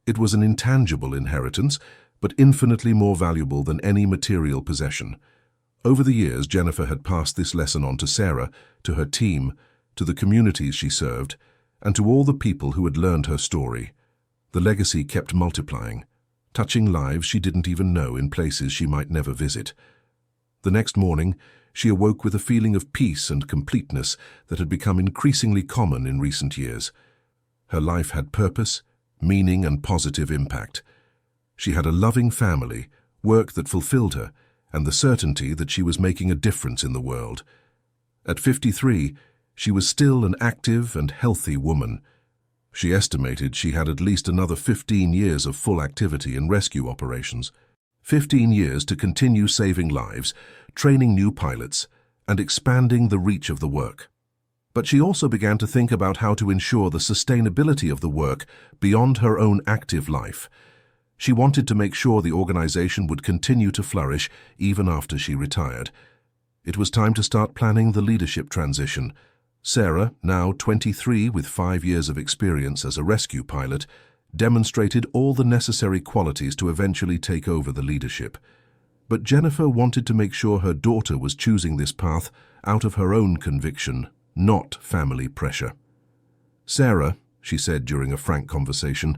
It was an intangible inheritance, but infinitely more valuable than any material possession. Over the years, Jennifer had passed this lesson on to Sarah, to her team, to the communities she served, and to all the people who had learned her story. The legacy kept multiplying, touching lives she didn't even know in places she might never visit. The next morning, she awoke with a feeling of peace and completeness that had become increasingly common in recent years. Her life had purpose, meaning, and positive impact. She had a loving family, work that fulfilled her, and the certainty that she was making a difference in the world. At 53, she was still an active and healthy woman. She estimated she had at least another 15 years of full activity in rescue operations. 15 years to continue saving lives, training new pilots, and expanding the reach of the work. But she also began to think about how to ensure the sustainability of the work beyond her own active life. She wanted to make sure the organization would continue to flourish even after she retired. It was time to start planning the leadership transition. Sarah, now 23 with 5 years of experience as a rescue pilot, demonstrated all the necessary qualities to eventually take over the leadership. But Jennifer wanted to make sure her daughter was choosing this path out of her own conviction, not family pressure. "Sarah," she said during a frank conversation,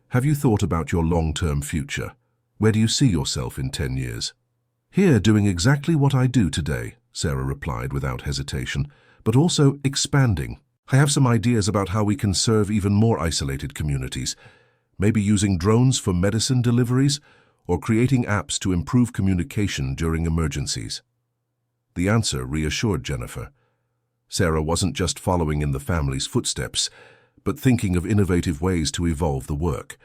"have you thought about your long-term future? Where do you see yourself in 10 years? "Here, doing exactly what I do today," Sarah replied without hesitation, "but also expanding. I have some ideas about how we can serve even more isolated communities, maybe using drones for medicine deliveries or creating apps to improve communication during emergencies." The answer reassured Jennifer. Sarah wasn't just following in the family's footsteps, but thinking of innovative ways to evolve the work.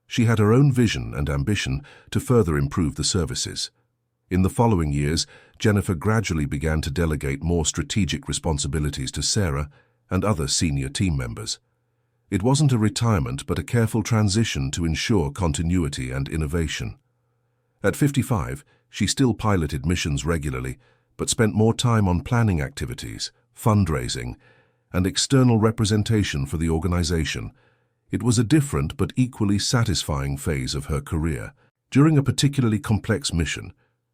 She had her own vision and ambition to further improve the services. In the following years, Jennifer gradually began to delegate more strategic responsibilities to Sarah and other senior team members. It wasn't a retirement, but a careful transition to ensure continuity and innovation. At 55, she still piloted missions regularly, but spent more time on planning activities, fundraising, and external representation for the organization. It was a different but equally satisfying phase of her career. During a particularly complex mission,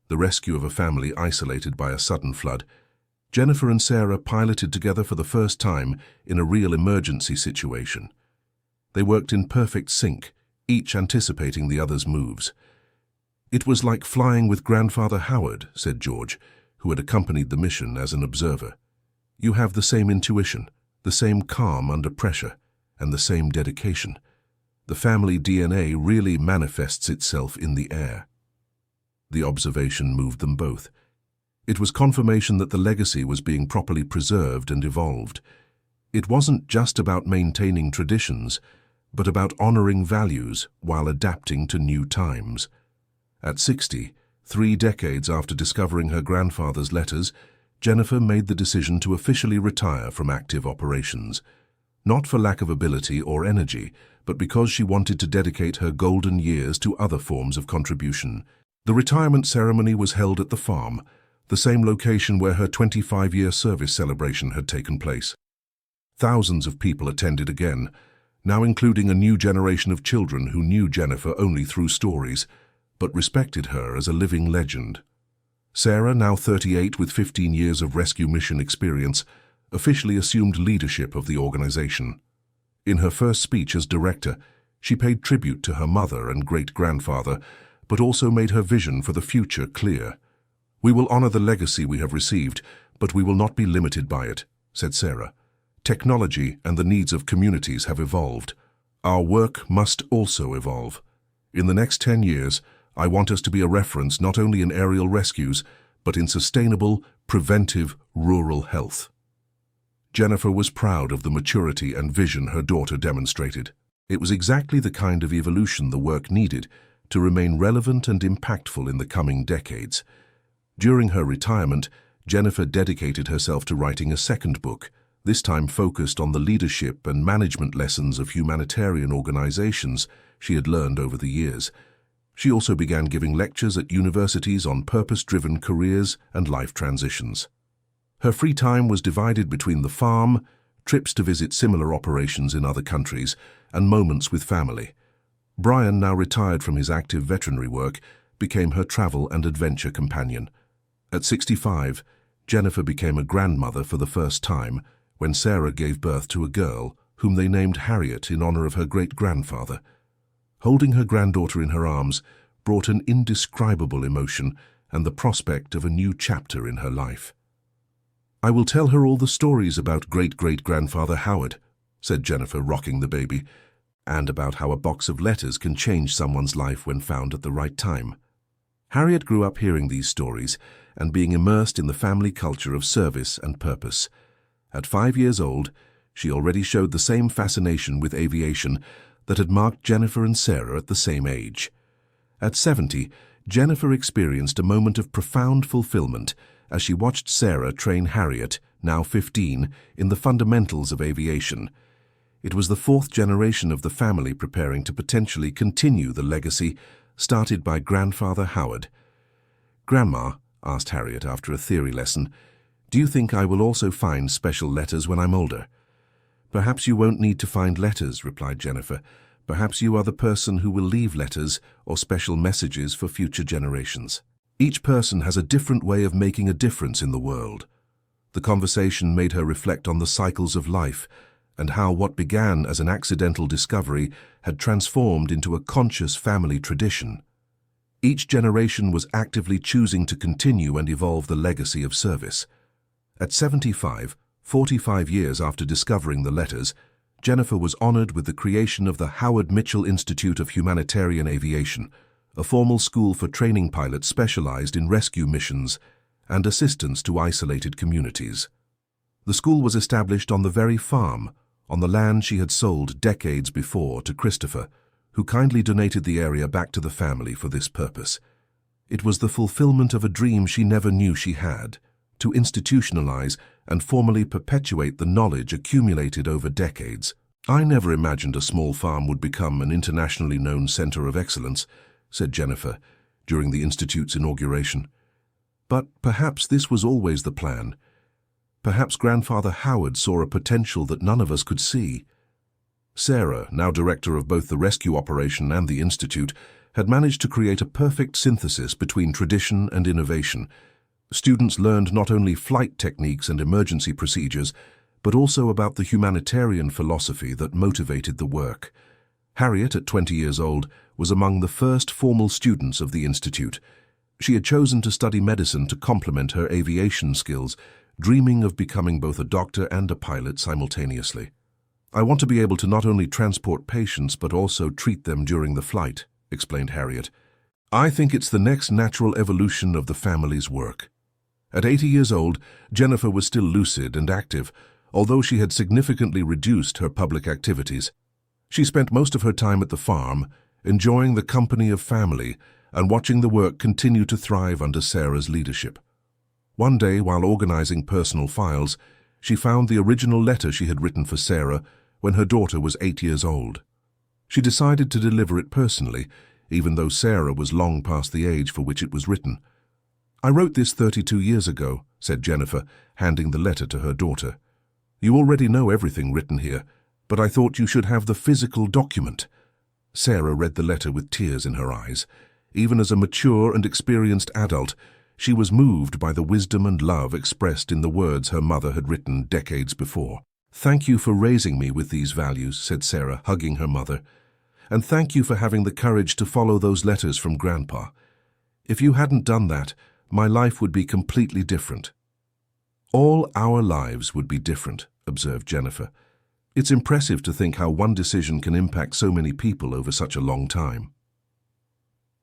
the rescue of a family isolated by a sudden flood, Jennifer and Sarah piloted together for the first time in a real emergency situation. They worked in perfect sync, each anticipating the other's moves. "It was like flying with Grandfather Howard," said George, who had accompanied the mission as an observer. "You have the same intuition, the same calm under pressure, and the same dedication. The family DNA really manifests itself in the air." The observation moved them both. It was confirmation that the legacy was being properly preserved and evolved. It wasn't just about maintaining traditions, but about honoring values while adapting to new times. At 60, 3 decades after discovering her grandfather's letters, Jennifer made the decision to officially retire from active operations. Not for lack of ability or energy, but because she wanted to dedicate her golden years to other forms of contribution. The retirement ceremony was held at the farm, the same location where her 25-year service celebration had taken place. Thousands of people attended again, now including a new generation of children who knew Jennifer only through stories, but respected her as a living legend. Sarah, now 38 with 15 years of rescue mission experience, officially assumed leadership of the organization. In her first speech as director, she paid tribute to her mother and great-grandfather, but also made her vision for the future clear. "We will honor the legacy we have received, but we will not be limited by it," said Sarah. "Technology and the needs of communities have evolved. Our work must also evolve. In the next 10 years, I want us to be a reference not only in aerial rescues, but in sustainable, preventive rural health." Jennifer was proud of the maturity and vision her daughter demonstrated. It was exactly the kind of evolution the work needed to remain relevant and impactful in the coming decades. During her retirement, Jennifer dedicated herself to writing a second book, this time focused on the leadership and management lessons of humanitarian organizations she had learned over the years. She also began giving lectures at universities on purpose-driven careers and life transitions. Her free time was divided between the farm, trips to visit similar operations in other countries, and moments with family. Brian, now retired from his active veterinary work, became her travel and adventure companion. At 65, Jennifer became a grandmother for the first time when Sarah gave birth to a girl whom they named Harriet in honor of her great-grandfather. Holding her granddaughter in her arms brought an indescribable emotion and the prospect of a new chapter in her life. "I will tell her all the stories about great-great-grandfather Howard," said Jennifer, rocking the baby, "and about how a box of letters can change someone's life when found at the right time." Harriet grew up hearing these stories and being immersed in the family culture of service and purpose. At 5 years old, she already showed the same fascination with aviation that had marked Jennifer and Sarah at the same age. At 70, Jennifer experienced a moment of profound fulfillment as she watched Sarah train Harriet, now 15, in the fundamentals of aviation. It was the fourth generation of the family preparing to potentially continue the legacy started by grandfather Howard. "Grandma," asked Harriet after a theory lesson, "do you think I will also find special letters when I'm older?" "Perhaps you won't need to find letters," replied Jennifer. "Perhaps you are the person who will leave letters or special messages for future generations. Each person has a different way of making a difference in the world." The conversation made her reflect on the cycles of life and how what began as an accidental discovery had transformed into a conscious family tradition. Each generation was actively choosing to continue and evolve the legacy of service. At 75, 45 years after discovering the letters, Jennifer was honored with the creation of the Howard Mitchell Institute of Humanitarian Aviation, a formal school for training pilots specialized in rescue missions and assistance to isolated communities. The school was established on the very farm, on the land she had sold decades before to Christopher, who kindly donated the area back to the family for this purpose. It was the fulfillment of a dream she never knew she had, to institutionalize and formally perpetuate the knowledge accumulated over decades. "I never imagined a small farm would become an internationally known center of excellence," said Jennifer during the Institute's inauguration. "But perhaps this was always the plan. Perhaps Grandfather Howard saw a potential that none of us could see." Sarah, now director of both the rescue operation and the Institute, had managed to create a perfect synthesis between tradition and innovation. Students learned not only flight techniques and emergency procedures, but also about the humanitarian philosophy that motivated the work. Harriet, at 20 years old, was among the first formal students of the Institute. She had chosen to study medicine to complement her aviation skills, dreaming of becoming both a doctor and a pilot simultaneously. "I want to be able to not only transport patients but also treat them during the flight," explained Harriet. "I think it's the next natural evolution of the family's work." At 80 years old, Jennifer was still lucid and active, although she had significantly reduced her public activities. She spent most of her time at the farm, enjoying the company of family and watching the work continue to thrive under Sarah's leadership. One day, while organizing personal files, she found the original letter she had written for Sarah when her daughter was 8 years old. She decided to deliver it personally, even though Sarah was long past the age for which it was written. "I wrote this 32 years ago," said Jennifer, handing the letter to her daughter. "You already know everything written here, "But I thought you should have the physical document." Sarah read the letter with tears in her eyes. Even as a mature and experienced adult, she was moved by the wisdom and love expressed in the words her mother had written decades before. "Thank you for raising me with these values," said Sarah, hugging her mother. "And thank you for having the courage to follow those letters from Grandpa. If you hadn't done that, my life would be completely different." "All our lives would be different," observed Jennifer. "It's impressive to think how one decision can impact so many people over such a long time."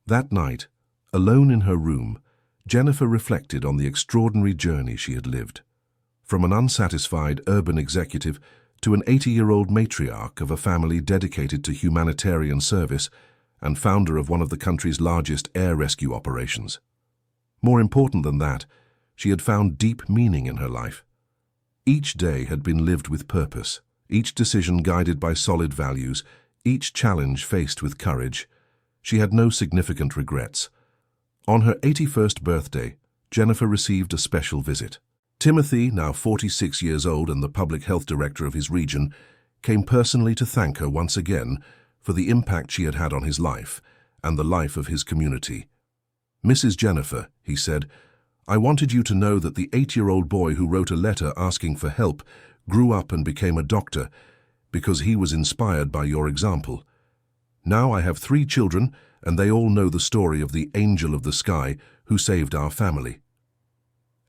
That night, alone in her room, Jennifer reflected on the extraordinary journey she had lived. From an unsatisfied urban executive to an 80-year-old matriarch of a family dedicated to humanitarian service and founder of one of the country's largest air rescue operations. More important than that, she had found deep meaning in her life. Each day had been lived with purpose, each decision guided by solid values, each challenge faced with courage. She had no significant regrets. On her 81st birthday, Jennifer received a special visit. Timothy, now 46 years old and the public health director of his region, came personally to thank her once again for the impact she had had on his life and the life of his community. "Mrs. Jennifer," he said, "I wanted you to know that the 8-year-old boy who wrote a letter asking for help grew up and became a doctor because he was inspired by your example. Now I have 3 children, and they all know the story of the angel of the sky who saved our family."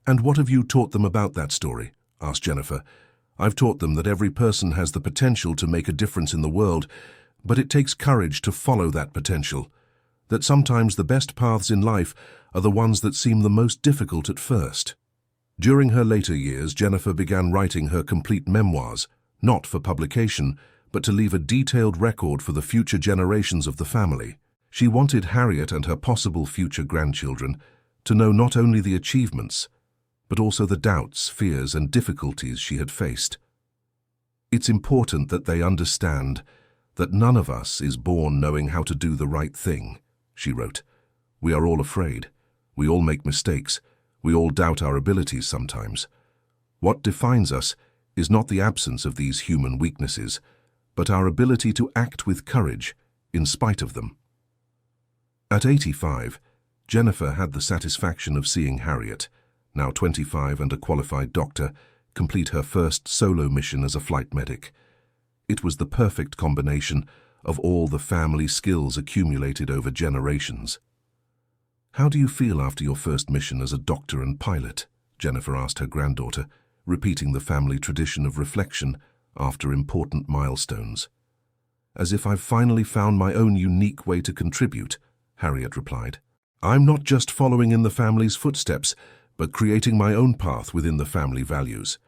"And what have you taught them about that story?" asked Jennifer. "I've taught them that every person has the potential to make a difference in the world, but it takes courage to follow that potential. That sometimes the best paths in life are the ones that seem the most difficult at first." During her later years, Jennifer began writing her complete memoirs, not for publication, but to leave a detailed record for the future generations of the family. She wanted Harriet and her possible future grandchildren to know not only the achievements, but also the doubts, fears, and difficulties she had faced. "It's important that they understand that none of us is born knowing how to do the right thing," she wrote. "We are all afraid. We all make mistakes. We all doubt our abilities sometimes. What defines us is not the absence of these human weaknesses, but our ability to act with courage in spite of them." At 85, Jennifer had the satisfaction of seeing Harriet, now 25 and a qualified doctor, complete her first solo mission as a flight medic. It was the perfect combination of all the family skills accumulated over generations. "How do you feel after your first mission as a doctor and pilot?" Jennifer asked her granddaughter, repeating the family tradition of reflection after important milestones. "As if I've finally found my own unique way to contribute," Harriet replied. "I'm not just following in the family's footsteps, but creating my own path within the family values."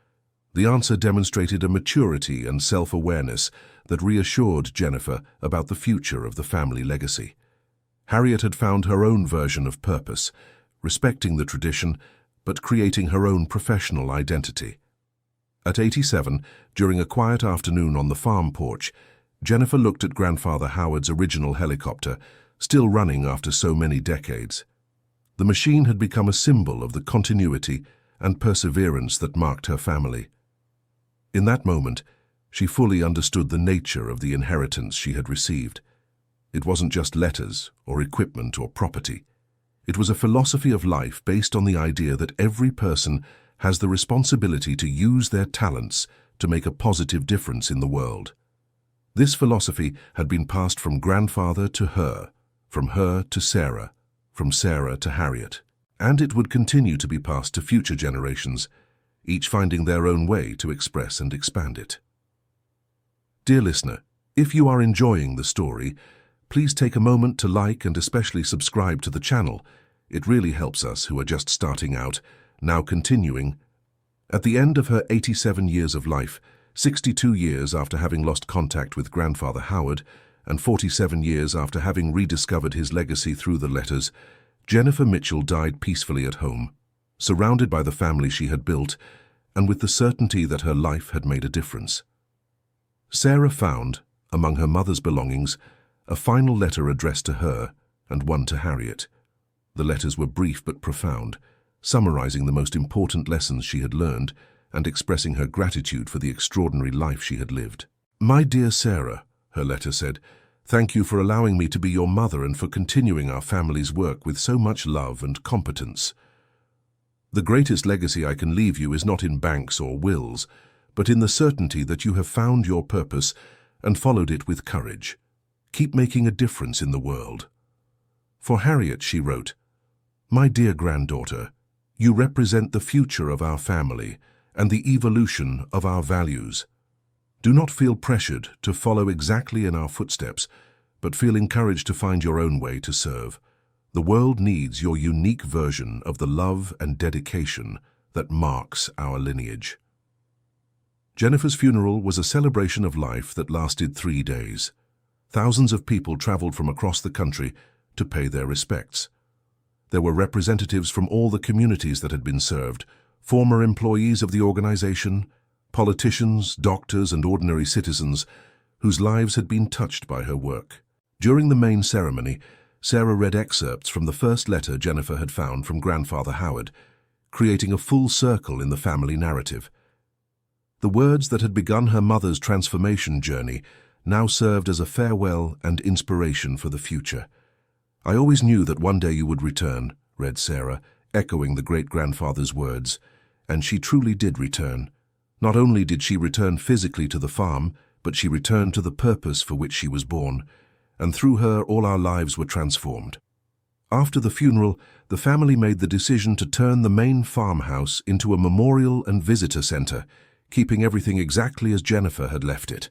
The answer demonstrated a maturity and self-awareness that reassured Jennifer about the future of the family legacy. Harriet had found her own version of purpose, respecting the tradition, but creating her own professional identity. At 87, during a quiet afternoon on the farm porch, Jennifer looked at Grandfather Howard's original helicopter, still running after so many decades. The machine had become a symbol of the continuity and perseverance that marked her family. In that moment, she fully understood the nature of the inheritance she had received. It wasn't just letters or equipment or property. It was a philosophy of life based on the idea that every person has the responsibility to use their talents to make a positive difference in the world. This philosophy had been passed from grandfather to her, from her to Sarah, from Sarah to Harriet, and it would continue to be passed to future generations, each finding their own way to express and expand it. Dear listener, if you are enjoying the story, please take a moment to like and especially subscribe to the channel. It really helps us who are just starting out, now continuing. At the end of her 87 years of life, 62 years after having lost contact with Grandfather Howard, and 47 years after having rediscovered his legacy through the letters, Jennifer Mitchell died peacefully at home, surrounded by the family she had built, and with the certainty that her life had made a difference. Sarah found, among her mother's belongings, a final letter addressed to her and one to Harriet. The letters were brief but profound, summarizing the most important lessons she had learned and expressing her gratitude for the extraordinary life she had lived. "My dear Sarah," her letter said, "thank you for allowing me to be your mother and for continuing our family's work with so much love and competence. The greatest legacy I can leave you is not in banks or wills, but in the certainty that you have found your purpose and followed it with courage. Keep making a difference in the world." For Harriet, she wrote, "My dear granddaughter, you represent the future of our family and the evolution of our values. Do not feel pressured to follow exactly in our footsteps, but feel encouraged to find your own way to serve. The world needs your unique version of the love and dedication that marks our lineage." Jennifer's funeral was a celebration of life that lasted 3 days. Thousands of people traveled from across the country to pay their respects. There were representatives from all the communities that had been served, former employees of the organization, politicians, doctors, and ordinary citizens whose lives had been touched by her work. During the main ceremony, Sarah read excerpts from the first letter Jennifer had found from Grandfather Howard, creating a full circle in the family narrative. The words that had begun her mother's transformation journey now served as a farewell and inspiration for the future. "I always knew that one day you would return," read Sarah, echoing the great-grandfather's words, and she truly did return. Not only did she return physically to the farm, but she returned to the purpose for which she was born, and through her all our lives were transformed. After the funeral, the family made the decision to turn the main farmhouse into a memorial and visitor center, keeping everything exactly as Jennifer had left it.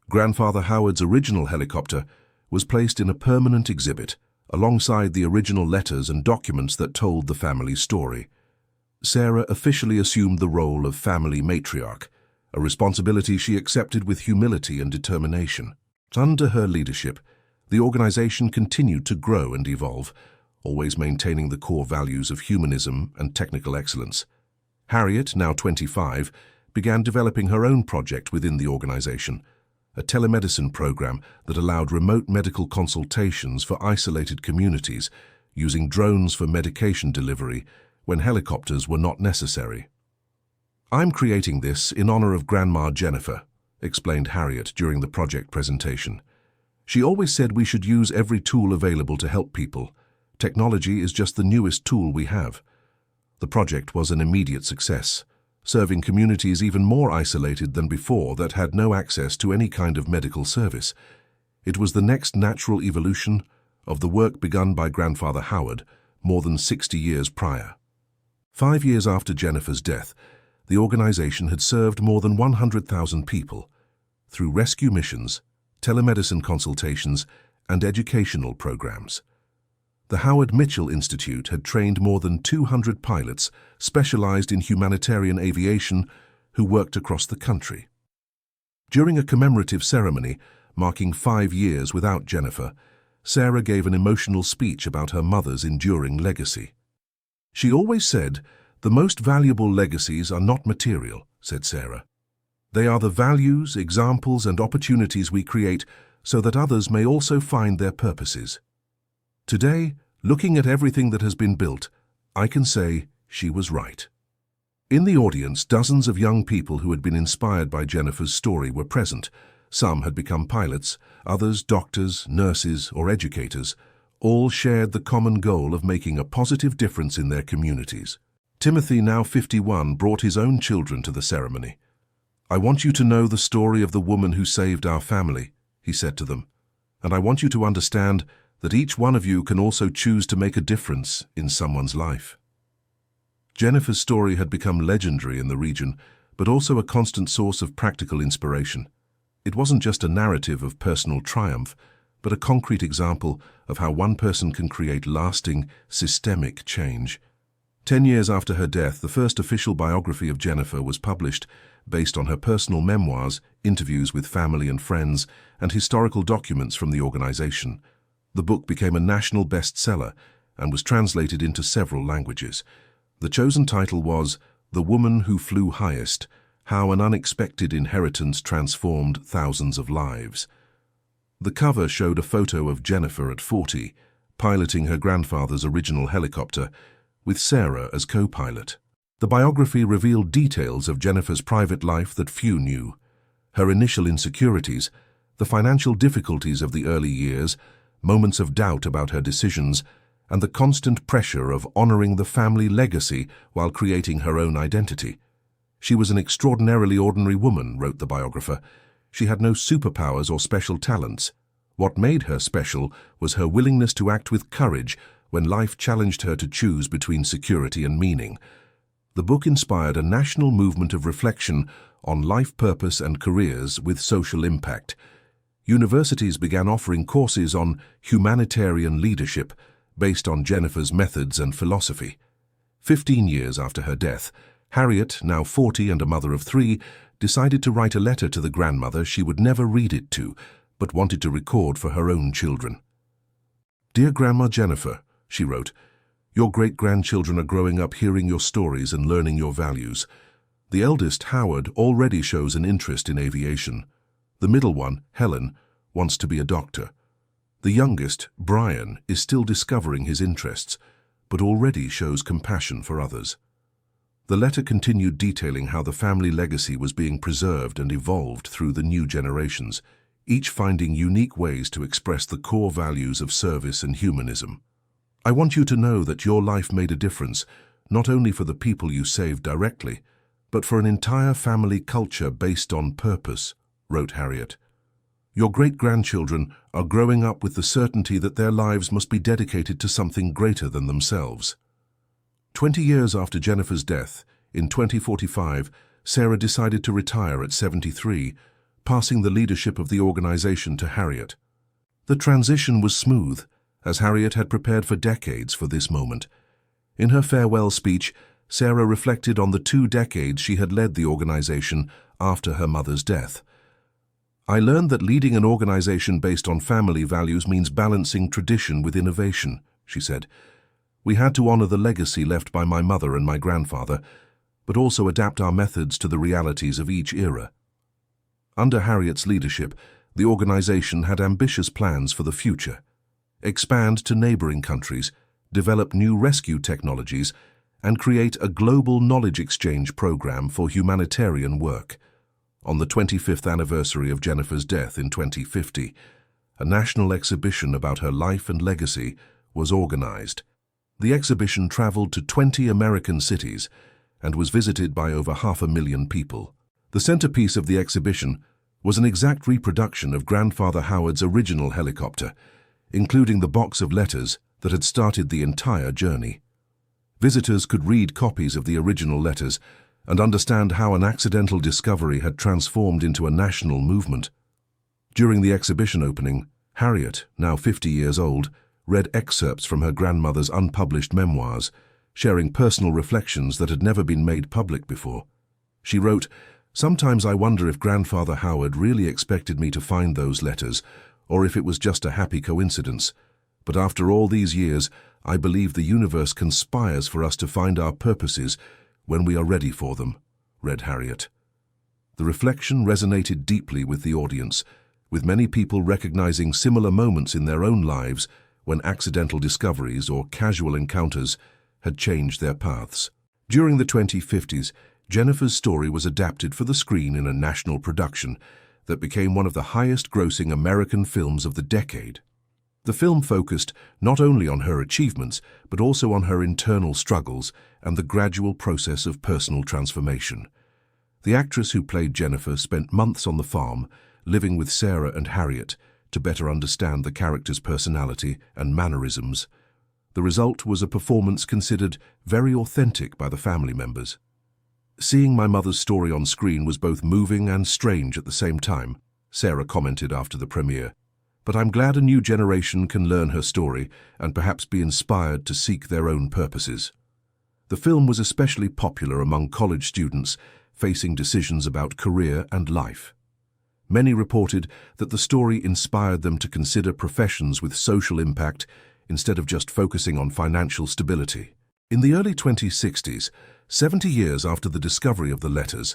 Grandfather Howard's original helicopter was placed in a permanent exhibit, alongside the original letters and documents that told the family's story. Sarah officially assumed the role of family matriarch, a responsibility she accepted with humility and determination. Under her leadership, the organization continued to grow and evolve, always maintaining the core values of humanism and technical excellence. Harriet, now 25, began developing her own project within the organization, a telemedicine program that allowed remote medical consultations for isolated communities, using drones for medication delivery when helicopters were not necessary. "I'm creating this in honor of Grandma Jennifer," explained Harriet during the project presentation. "She always said we should use every tool available to help people. Technology is just the newest tool we have." The project was an immediate success, serving communities even more isolated than before that had no access to any kind of medical service. It was the next natural evolution of the work begun by Grandfather Howard more than 60 years prior. 5 years after Jennifer's death, the organization had served more than 100,000 people through rescue missions, telemedicine consultations, and educational programs. The Howard Mitchell Institute had trained more than 200 pilots specialized in humanitarian aviation who worked across the country. During a commemorative ceremony marking 5 years without Jennifer, Sarah gave an emotional speech about her mother's enduring legacy. "She always said, 'The most valuable legacies are not material,'" said Sarah. "They are the values, examples, and opportunities we create so that others may also find their purposes." Today, looking at everything that has been built, I can say she was right. In the audience, dozens of young people who had been inspired by Jennifer's story were present. Some had become pilots, others doctors, nurses, or educators. All shared the common goal of making a positive difference in their communities. Timothy, now 51, brought his own children to the ceremony. "I want you to know the story of the woman who saved our family," he said to them, "and I want you to understand that each one of you can also choose to make a difference in someone's life." Jennifer's story had become legendary in the region, but also a constant source of practical inspiration. It wasn't just a narrative of personal triumph, but a concrete example of how one person can create lasting, systemic change. 10 years after her death, the first official biography of Jennifer was published based on her personal memoirs, interviews with family and friends, and historical documents from the organization. The book became a national bestseller and was translated into several languages. The chosen title was "The Woman Who Flew Highest: How an Unexpected Inheritance Transformed Thousands of Lives." The cover showed a photo of Jennifer at 40, piloting her grandfather's original helicopter, with Sarah as co-pilot. The biography revealed details of Jennifer's private life that few knew. Her initial insecurities, the financial difficulties of the early years, moments of doubt about her decisions, and the constant pressure of honoring the family legacy while creating her own identity. She was an extraordinarily ordinary woman, wrote the biographer. She had no superpowers or special talents. What made her special was her willingness to act with courage when life challenged her to choose between security and meaning. The book inspired a national movement of reflection on life purpose and careers with social impact. Universities began offering courses on humanitarian leadership based on Jennifer's methods and philosophy. 15 years after her death, Harriet, now 40 and a mother of 3, decided to write a letter to the grandmother she would never read it to, but wanted to record for her own children. "Dear Grandma Jennifer," she wrote, "your great-grandchildren are growing up hearing your stories and learning your values. The eldest, Howard, already shows an interest in aviation. The middle one, Helen, wants to be a doctor. The youngest, Brian, is still discovering his interests, but already shows compassion for others." The letter continued detailing how the family legacy was being preserved and evolved through the new generations, each finding unique ways to express the core values of service and humanism. "I want you to know that your life made a difference, not only for the people you saved directly, but for an entire family culture based on purpose," wrote Harriet. "Your great-grandchildren are growing up with the certainty that their lives must be dedicated to something greater than themselves." 20 years after Jennifer's death, in 2045, Sarah decided to retire at 73, passing the leadership of the organization to Harriet. The transition was smooth, as Harriet had prepared for decades for this moment. In her farewell speech, Sarah reflected on the 2 decades she had led the organization after her mother's death. "I learned that leading an organization based on family values means balancing tradition with innovation," she said. "We had to honor the legacy left by my mother and my grandfather, but also adapt our methods to the realities of each era." Under Harriet's leadership, the organization had ambitious plans for the future: expand to neighboring countries, develop new rescue technologies, and create a global knowledge exchange program for humanitarian work. On the 25th anniversary of Jennifer's death in 2050, a national exhibition about her life and legacy was organized. The exhibition traveled to 20 American cities and was visited by over 500,000 people. The centerpiece of the exhibition was an exact reproduction of Grandfather Howard's original helicopter, including the box of letters that had started the entire journey. Visitors could read copies of the original letters and understand how an accidental discovery had transformed into a national movement. During the exhibition opening, Harriet, now 50 years old, read excerpts from her grandmother's unpublished memoirs, sharing personal reflections that had never been made public before. She wrote, "Sometimes I wonder if Grandfather Howard really expected me to find those letters, or if it was just a happy coincidence. But after all these years, I believe the universe conspires for us to find our purposes when we are ready for them," read Harriet. The reflection resonated deeply with the audience, with many people recognizing similar moments in their own lives when accidental discoveries or casual encounters had changed their paths. During the 2050s, Jennifer's story was adapted for the screen in a national production that became one of the highest-grossing American films of the decade. The film focused not only on her achievements, but also on her internal struggles and the gradual process of personal transformation. The actress who played Jennifer spent months on the farm, living with Sarah and Harriet, to better understand the character's personality and mannerisms. The result was a performance considered very authentic by the family members. "Seeing my mother's story on screen was both moving and strange at the same time," Sarah commented after the premiere. "But I'm glad a new generation can learn her story and perhaps be inspired to seek their own purposes." The film was especially popular among college students facing decisions about career and life. Many reported that the story inspired them to consider professions with social impact instead of just focusing on financial stability. In the early 2060s, 70 years after the discovery of the letters,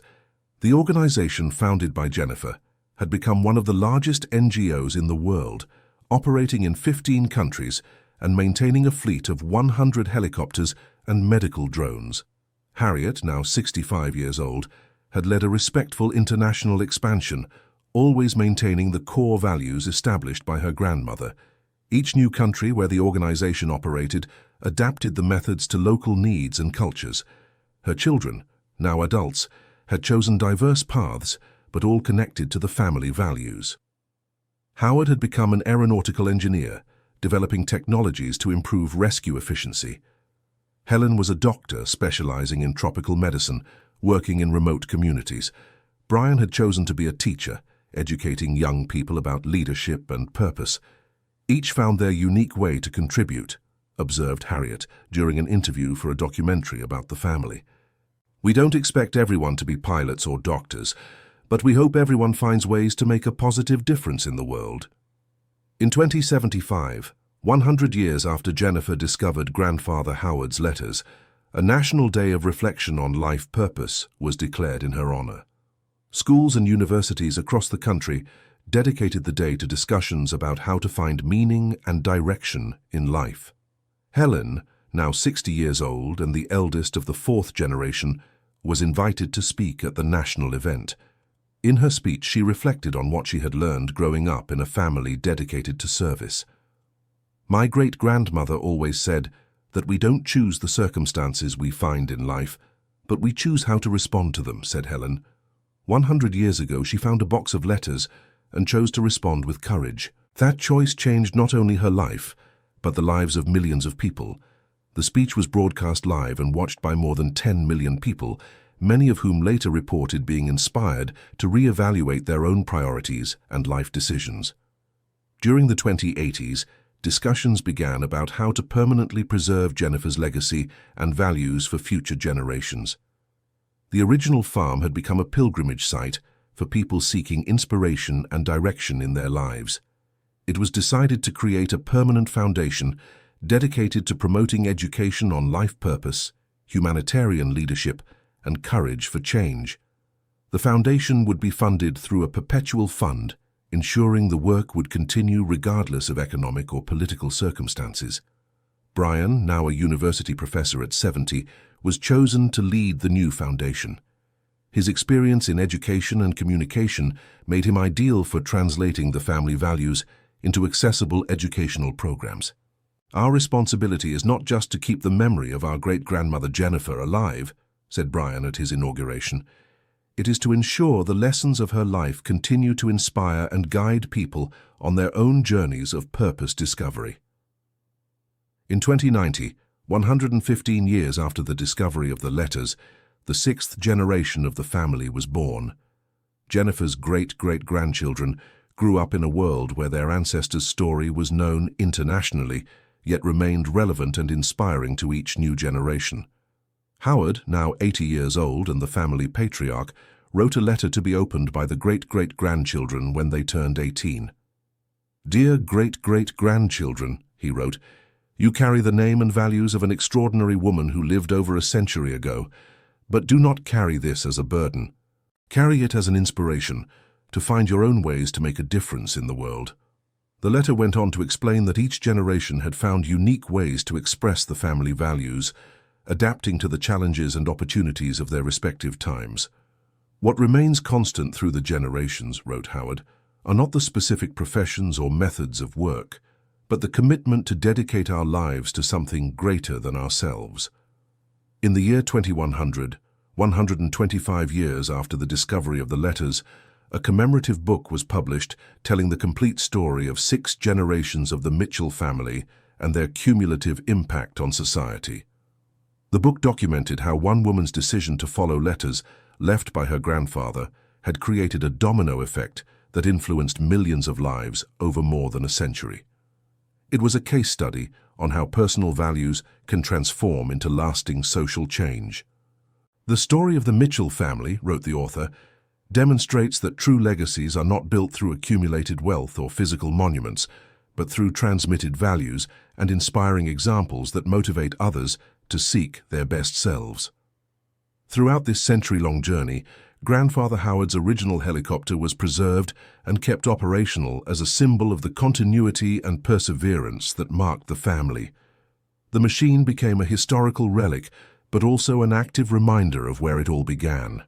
the organization founded by Jennifer had become one of the largest NGOs in the world, operating in 15 countries and maintaining a fleet of 100 helicopters and medical drones. Harriet, now 65 years old, had led a respectful international expansion, always maintaining the core values established by her grandmother. Each new country where the organization operated adapted the methods to local needs and cultures. Her children, now adults, had chosen diverse paths, but all connected to the family values. Howard had become an aeronautical engineer, developing technologies to improve rescue efficiency. Helen was a doctor specializing in tropical medicine, working in remote communities. Brian had chosen to be a teacher, educating young people about leadership and purpose. Each found their unique way to contribute, observed Harriet during an interview for a documentary about the family. We don't expect everyone to be pilots or doctors, but we hope everyone finds ways to make a positive difference in the world. In 2075, 100 years after Jennifer discovered Grandfather Howard's letters, a National Day of Reflection on Life Purpose was declared in her honor. Schools and universities across the country dedicated the day to discussions about how to find meaning and direction in life. Helen, now 60 years old and the eldest of the fourth generation, was invited to speak at the national event. In her speech, she reflected on what she had learned growing up in a family dedicated to service. My great-grandmother always said that we don't choose the circumstances we find in life, but we choose how to respond to them, said Helen. 100 years ago, she found a box of letters and chose to respond with courage. That choice changed not only her life, but the lives of millions of people. The speech was broadcast live and watched by more than 10 million people, many of whom later reported being inspired to re-evaluate their own priorities and life decisions. During the 2080s, discussions began about how to permanently preserve Jennifer's legacy and values for future generations. The original farm had become a pilgrimage site for people seeking inspiration and direction in their lives. It was decided to create a permanent foundation dedicated to promoting education on life purpose, humanitarian leadership, and courage for change. The foundation would be funded through a perpetual fund, ensuring the work would continue regardless of economic or political circumstances. Brian, now a university professor at 70, was chosen to lead the new foundation. His experience in education and communication made him ideal for translating the family values into accessible educational programs. Our responsibility is not just to keep the memory of our great-grandmother Jennifer alive, said Brian at his inauguration. It is to ensure the lessons of her life continue to inspire and guide people on their own journeys of purpose discovery. In 2090, 115 years after the discovery of the letters, the sixth generation of the family was born. Jennifer's great-great-grandchildren grew up in a world where their ancestors' story was known internationally, yet remained relevant and inspiring to each new generation. Howard, now 80 years old and the family patriarch, wrote a letter to be opened by the great-great-grandchildren when they turned 18. Dear great-great-grandchildren, he wrote, you carry the name and values of an extraordinary woman who lived over a century ago, but do not carry this as a burden. Carry it as an inspiration to find your own ways to make a difference in the world. The letter went on to explain that each generation had found unique ways to express the family values, adapting to the challenges and opportunities of their respective times. What remains constant through the generations, wrote Howard, are not the specific professions or methods of work, but the commitment to dedicate our lives to something greater than ourselves. In the year 2100, 125 years after the discovery of the letters, a commemorative book was published telling the complete story of 6 generations of the Mitchell family and their cumulative impact on society. The book documented how one woman's decision to follow letters left by her grandfather had created a domino effect that influenced millions of lives over more than a century. It was a case study on how personal values can transform into lasting social change. The story of the Mitchell family, wrote the author, demonstrates that true legacies are not built through accumulated wealth or physical monuments, but through transmitted values and inspiring examples that motivate others to seek their best selves. Throughout this century-long journey, Grandfather Howard's original helicopter was preserved and kept operational as a symbol of the continuity and perseverance that marked the family. The machine became a historical relic, but also an active reminder of where it all began.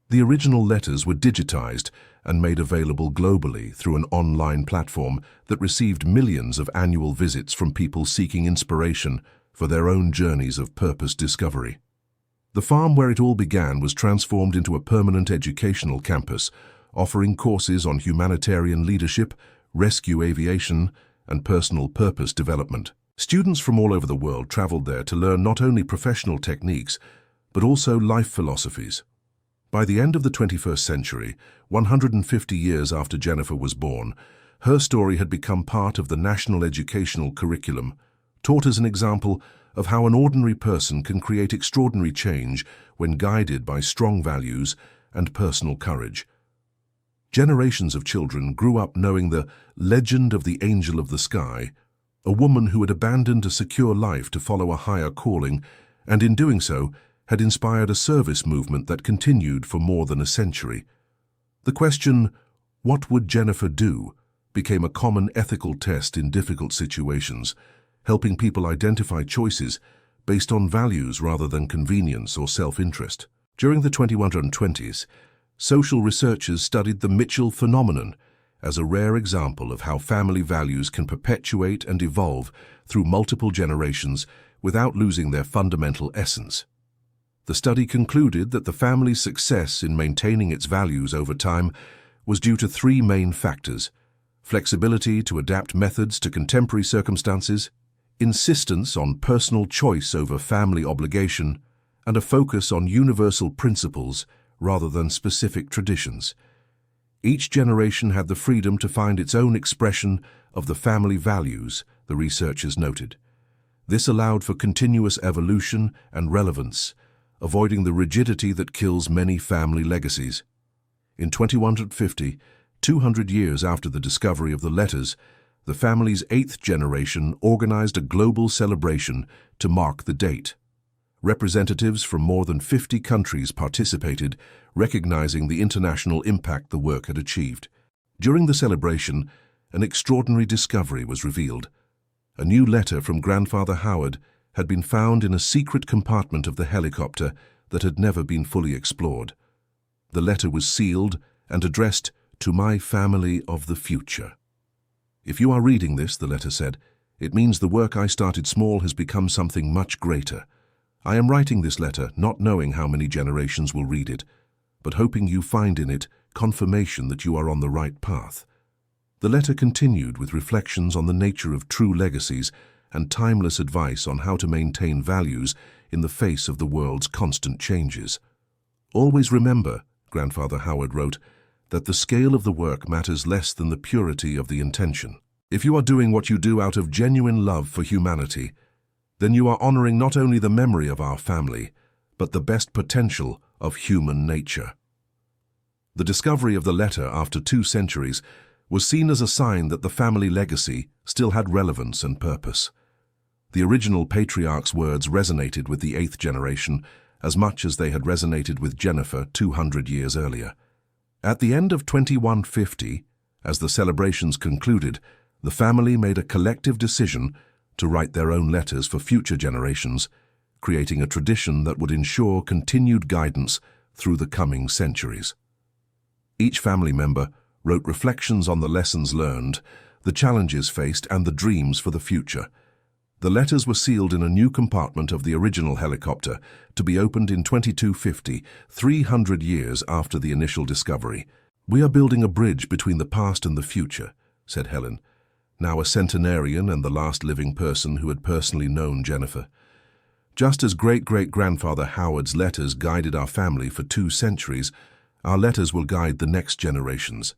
The original letters were digitized and made available globally through an online platform that received millions of annual visits from people seeking inspiration for their own journeys of purpose discovery. The farm where it all began was transformed into a permanent educational campus, offering courses on humanitarian leadership, rescue aviation, and personal purpose development. Students from all over the world traveled there to learn not only professional techniques, but also life philosophies. By the end of the 21st century, 150 years after Jennifer was born, her story had become part of the national educational curriculum, taught as an example of how an ordinary person can create extraordinary change when guided by strong values and personal courage. Generations of children grew up knowing the legend of the angel of the sky, a woman who had abandoned a secure life to follow a higher calling, and in doing so, had inspired a service movement that continued for more than a century. The question, "What would Jennifer do?" became a common ethical test in difficult situations, helping people identify choices based on values rather than convenience or self-interest. During the 2120s, social researchers studied the Mitchell phenomenon as a rare example of how family values can perpetuate and evolve through multiple generations without losing their fundamental essence. The study concluded that the family's success in maintaining its values over time was due to three main factors: flexibility to adapt methods to contemporary circumstances, insistence on personal choice over family obligation, and a focus on universal principles rather than specific traditions. Each generation had the freedom to find its own expression of the family values, the researchers noted. This allowed for continuous evolution and relevance, avoiding the rigidity that kills many family legacies. In 2150, 200 years after the discovery of the letters, the family's eighth generation organized a global celebration to mark the date. Representatives from more than 50 countries participated, recognizing the international impact the work had achieved. During the celebration, an extraordinary discovery was revealed. A new letter from Grandfather Howard had been found in a secret compartment of the helicopter that had never been fully explored. The letter was sealed and addressed to my family of the future. "If you are reading this," the letter said, "it means the work I started small has become something much greater. I am writing this letter not knowing how many generations will read it, but hoping you find in it confirmation that you are on the right path." The letter continued with reflections on the nature of true legacies and timeless advice on how to maintain values in the face of the world's constant changes. "Always remember," Grandfather Howard wrote, "that the scale of the work matters less than the purity of the intention. If you are doing what you do out of genuine love for humanity, then you are honoring not only the memory of our family, but the best potential of human nature." The discovery of the letter after 2 centuries was seen as a sign that the family legacy still had relevance and purpose. The original patriarch's words resonated with the 8th generation as much as they had resonated with Jennifer 200 years earlier. At the end of 2150, as the celebrations concluded, the family made a collective decision to write their own letters for future generations, creating a tradition that would ensure continued guidance through the coming centuries. Each family member wrote reflections on the lessons learned, the challenges faced, and the dreams for the future. The letters were sealed in a new compartment of the original helicopter to be opened in 2250, 300 years after the initial discovery. "We are building a bridge between the past and the future," said Helen, now a centenarian and the last living person who had personally known Jennifer. "Just as great-great-grandfather Howard's letters guided our family for 2 centuries, our letters will guide the next generations."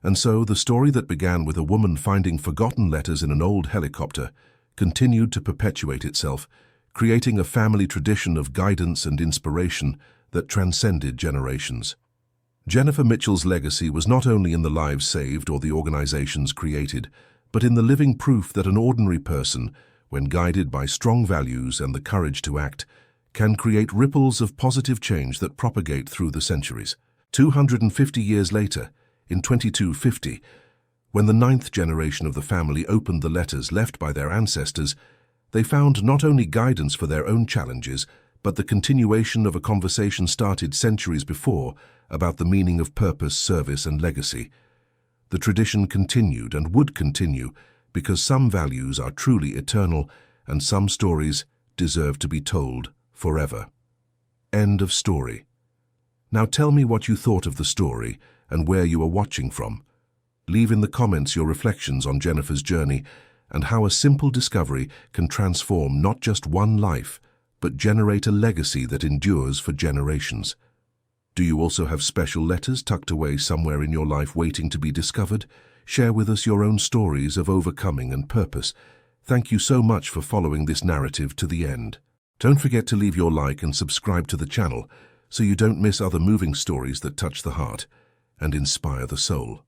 And so the story that began with a woman finding forgotten letters in an old helicopter continued to perpetuate itself, creating a family tradition of guidance and inspiration that transcended generations. Jennifer Mitchell's legacy was not only in the lives saved or the organizations created, but in the living proof that an ordinary person, when guided by strong values and the courage to act, can create ripples of positive change that propagate through the centuries. 250 years later, in 2250, when the 9th generation of the family opened the letters left by their ancestors, they found not only guidance for their own challenges, but the continuation of a conversation started centuries before about the meaning of purpose, service, and legacy. The tradition continued and would continue because some values are truly eternal and some stories deserve to be told forever. End of story. Now tell me what you thought of the story and where you are watching from. Leave in the comments your reflections on Jennifer's journey and how a simple discovery can transform not just one life, but generate a legacy that endures for generations. Do you also have special letters tucked away somewhere in your life waiting to be discovered? Share with us your own stories of overcoming and purpose. Thank you so much for following this narrative to the end. Don't forget to leave your like and subscribe to the channel so you don't miss other moving stories that touch the heart and inspire the soul.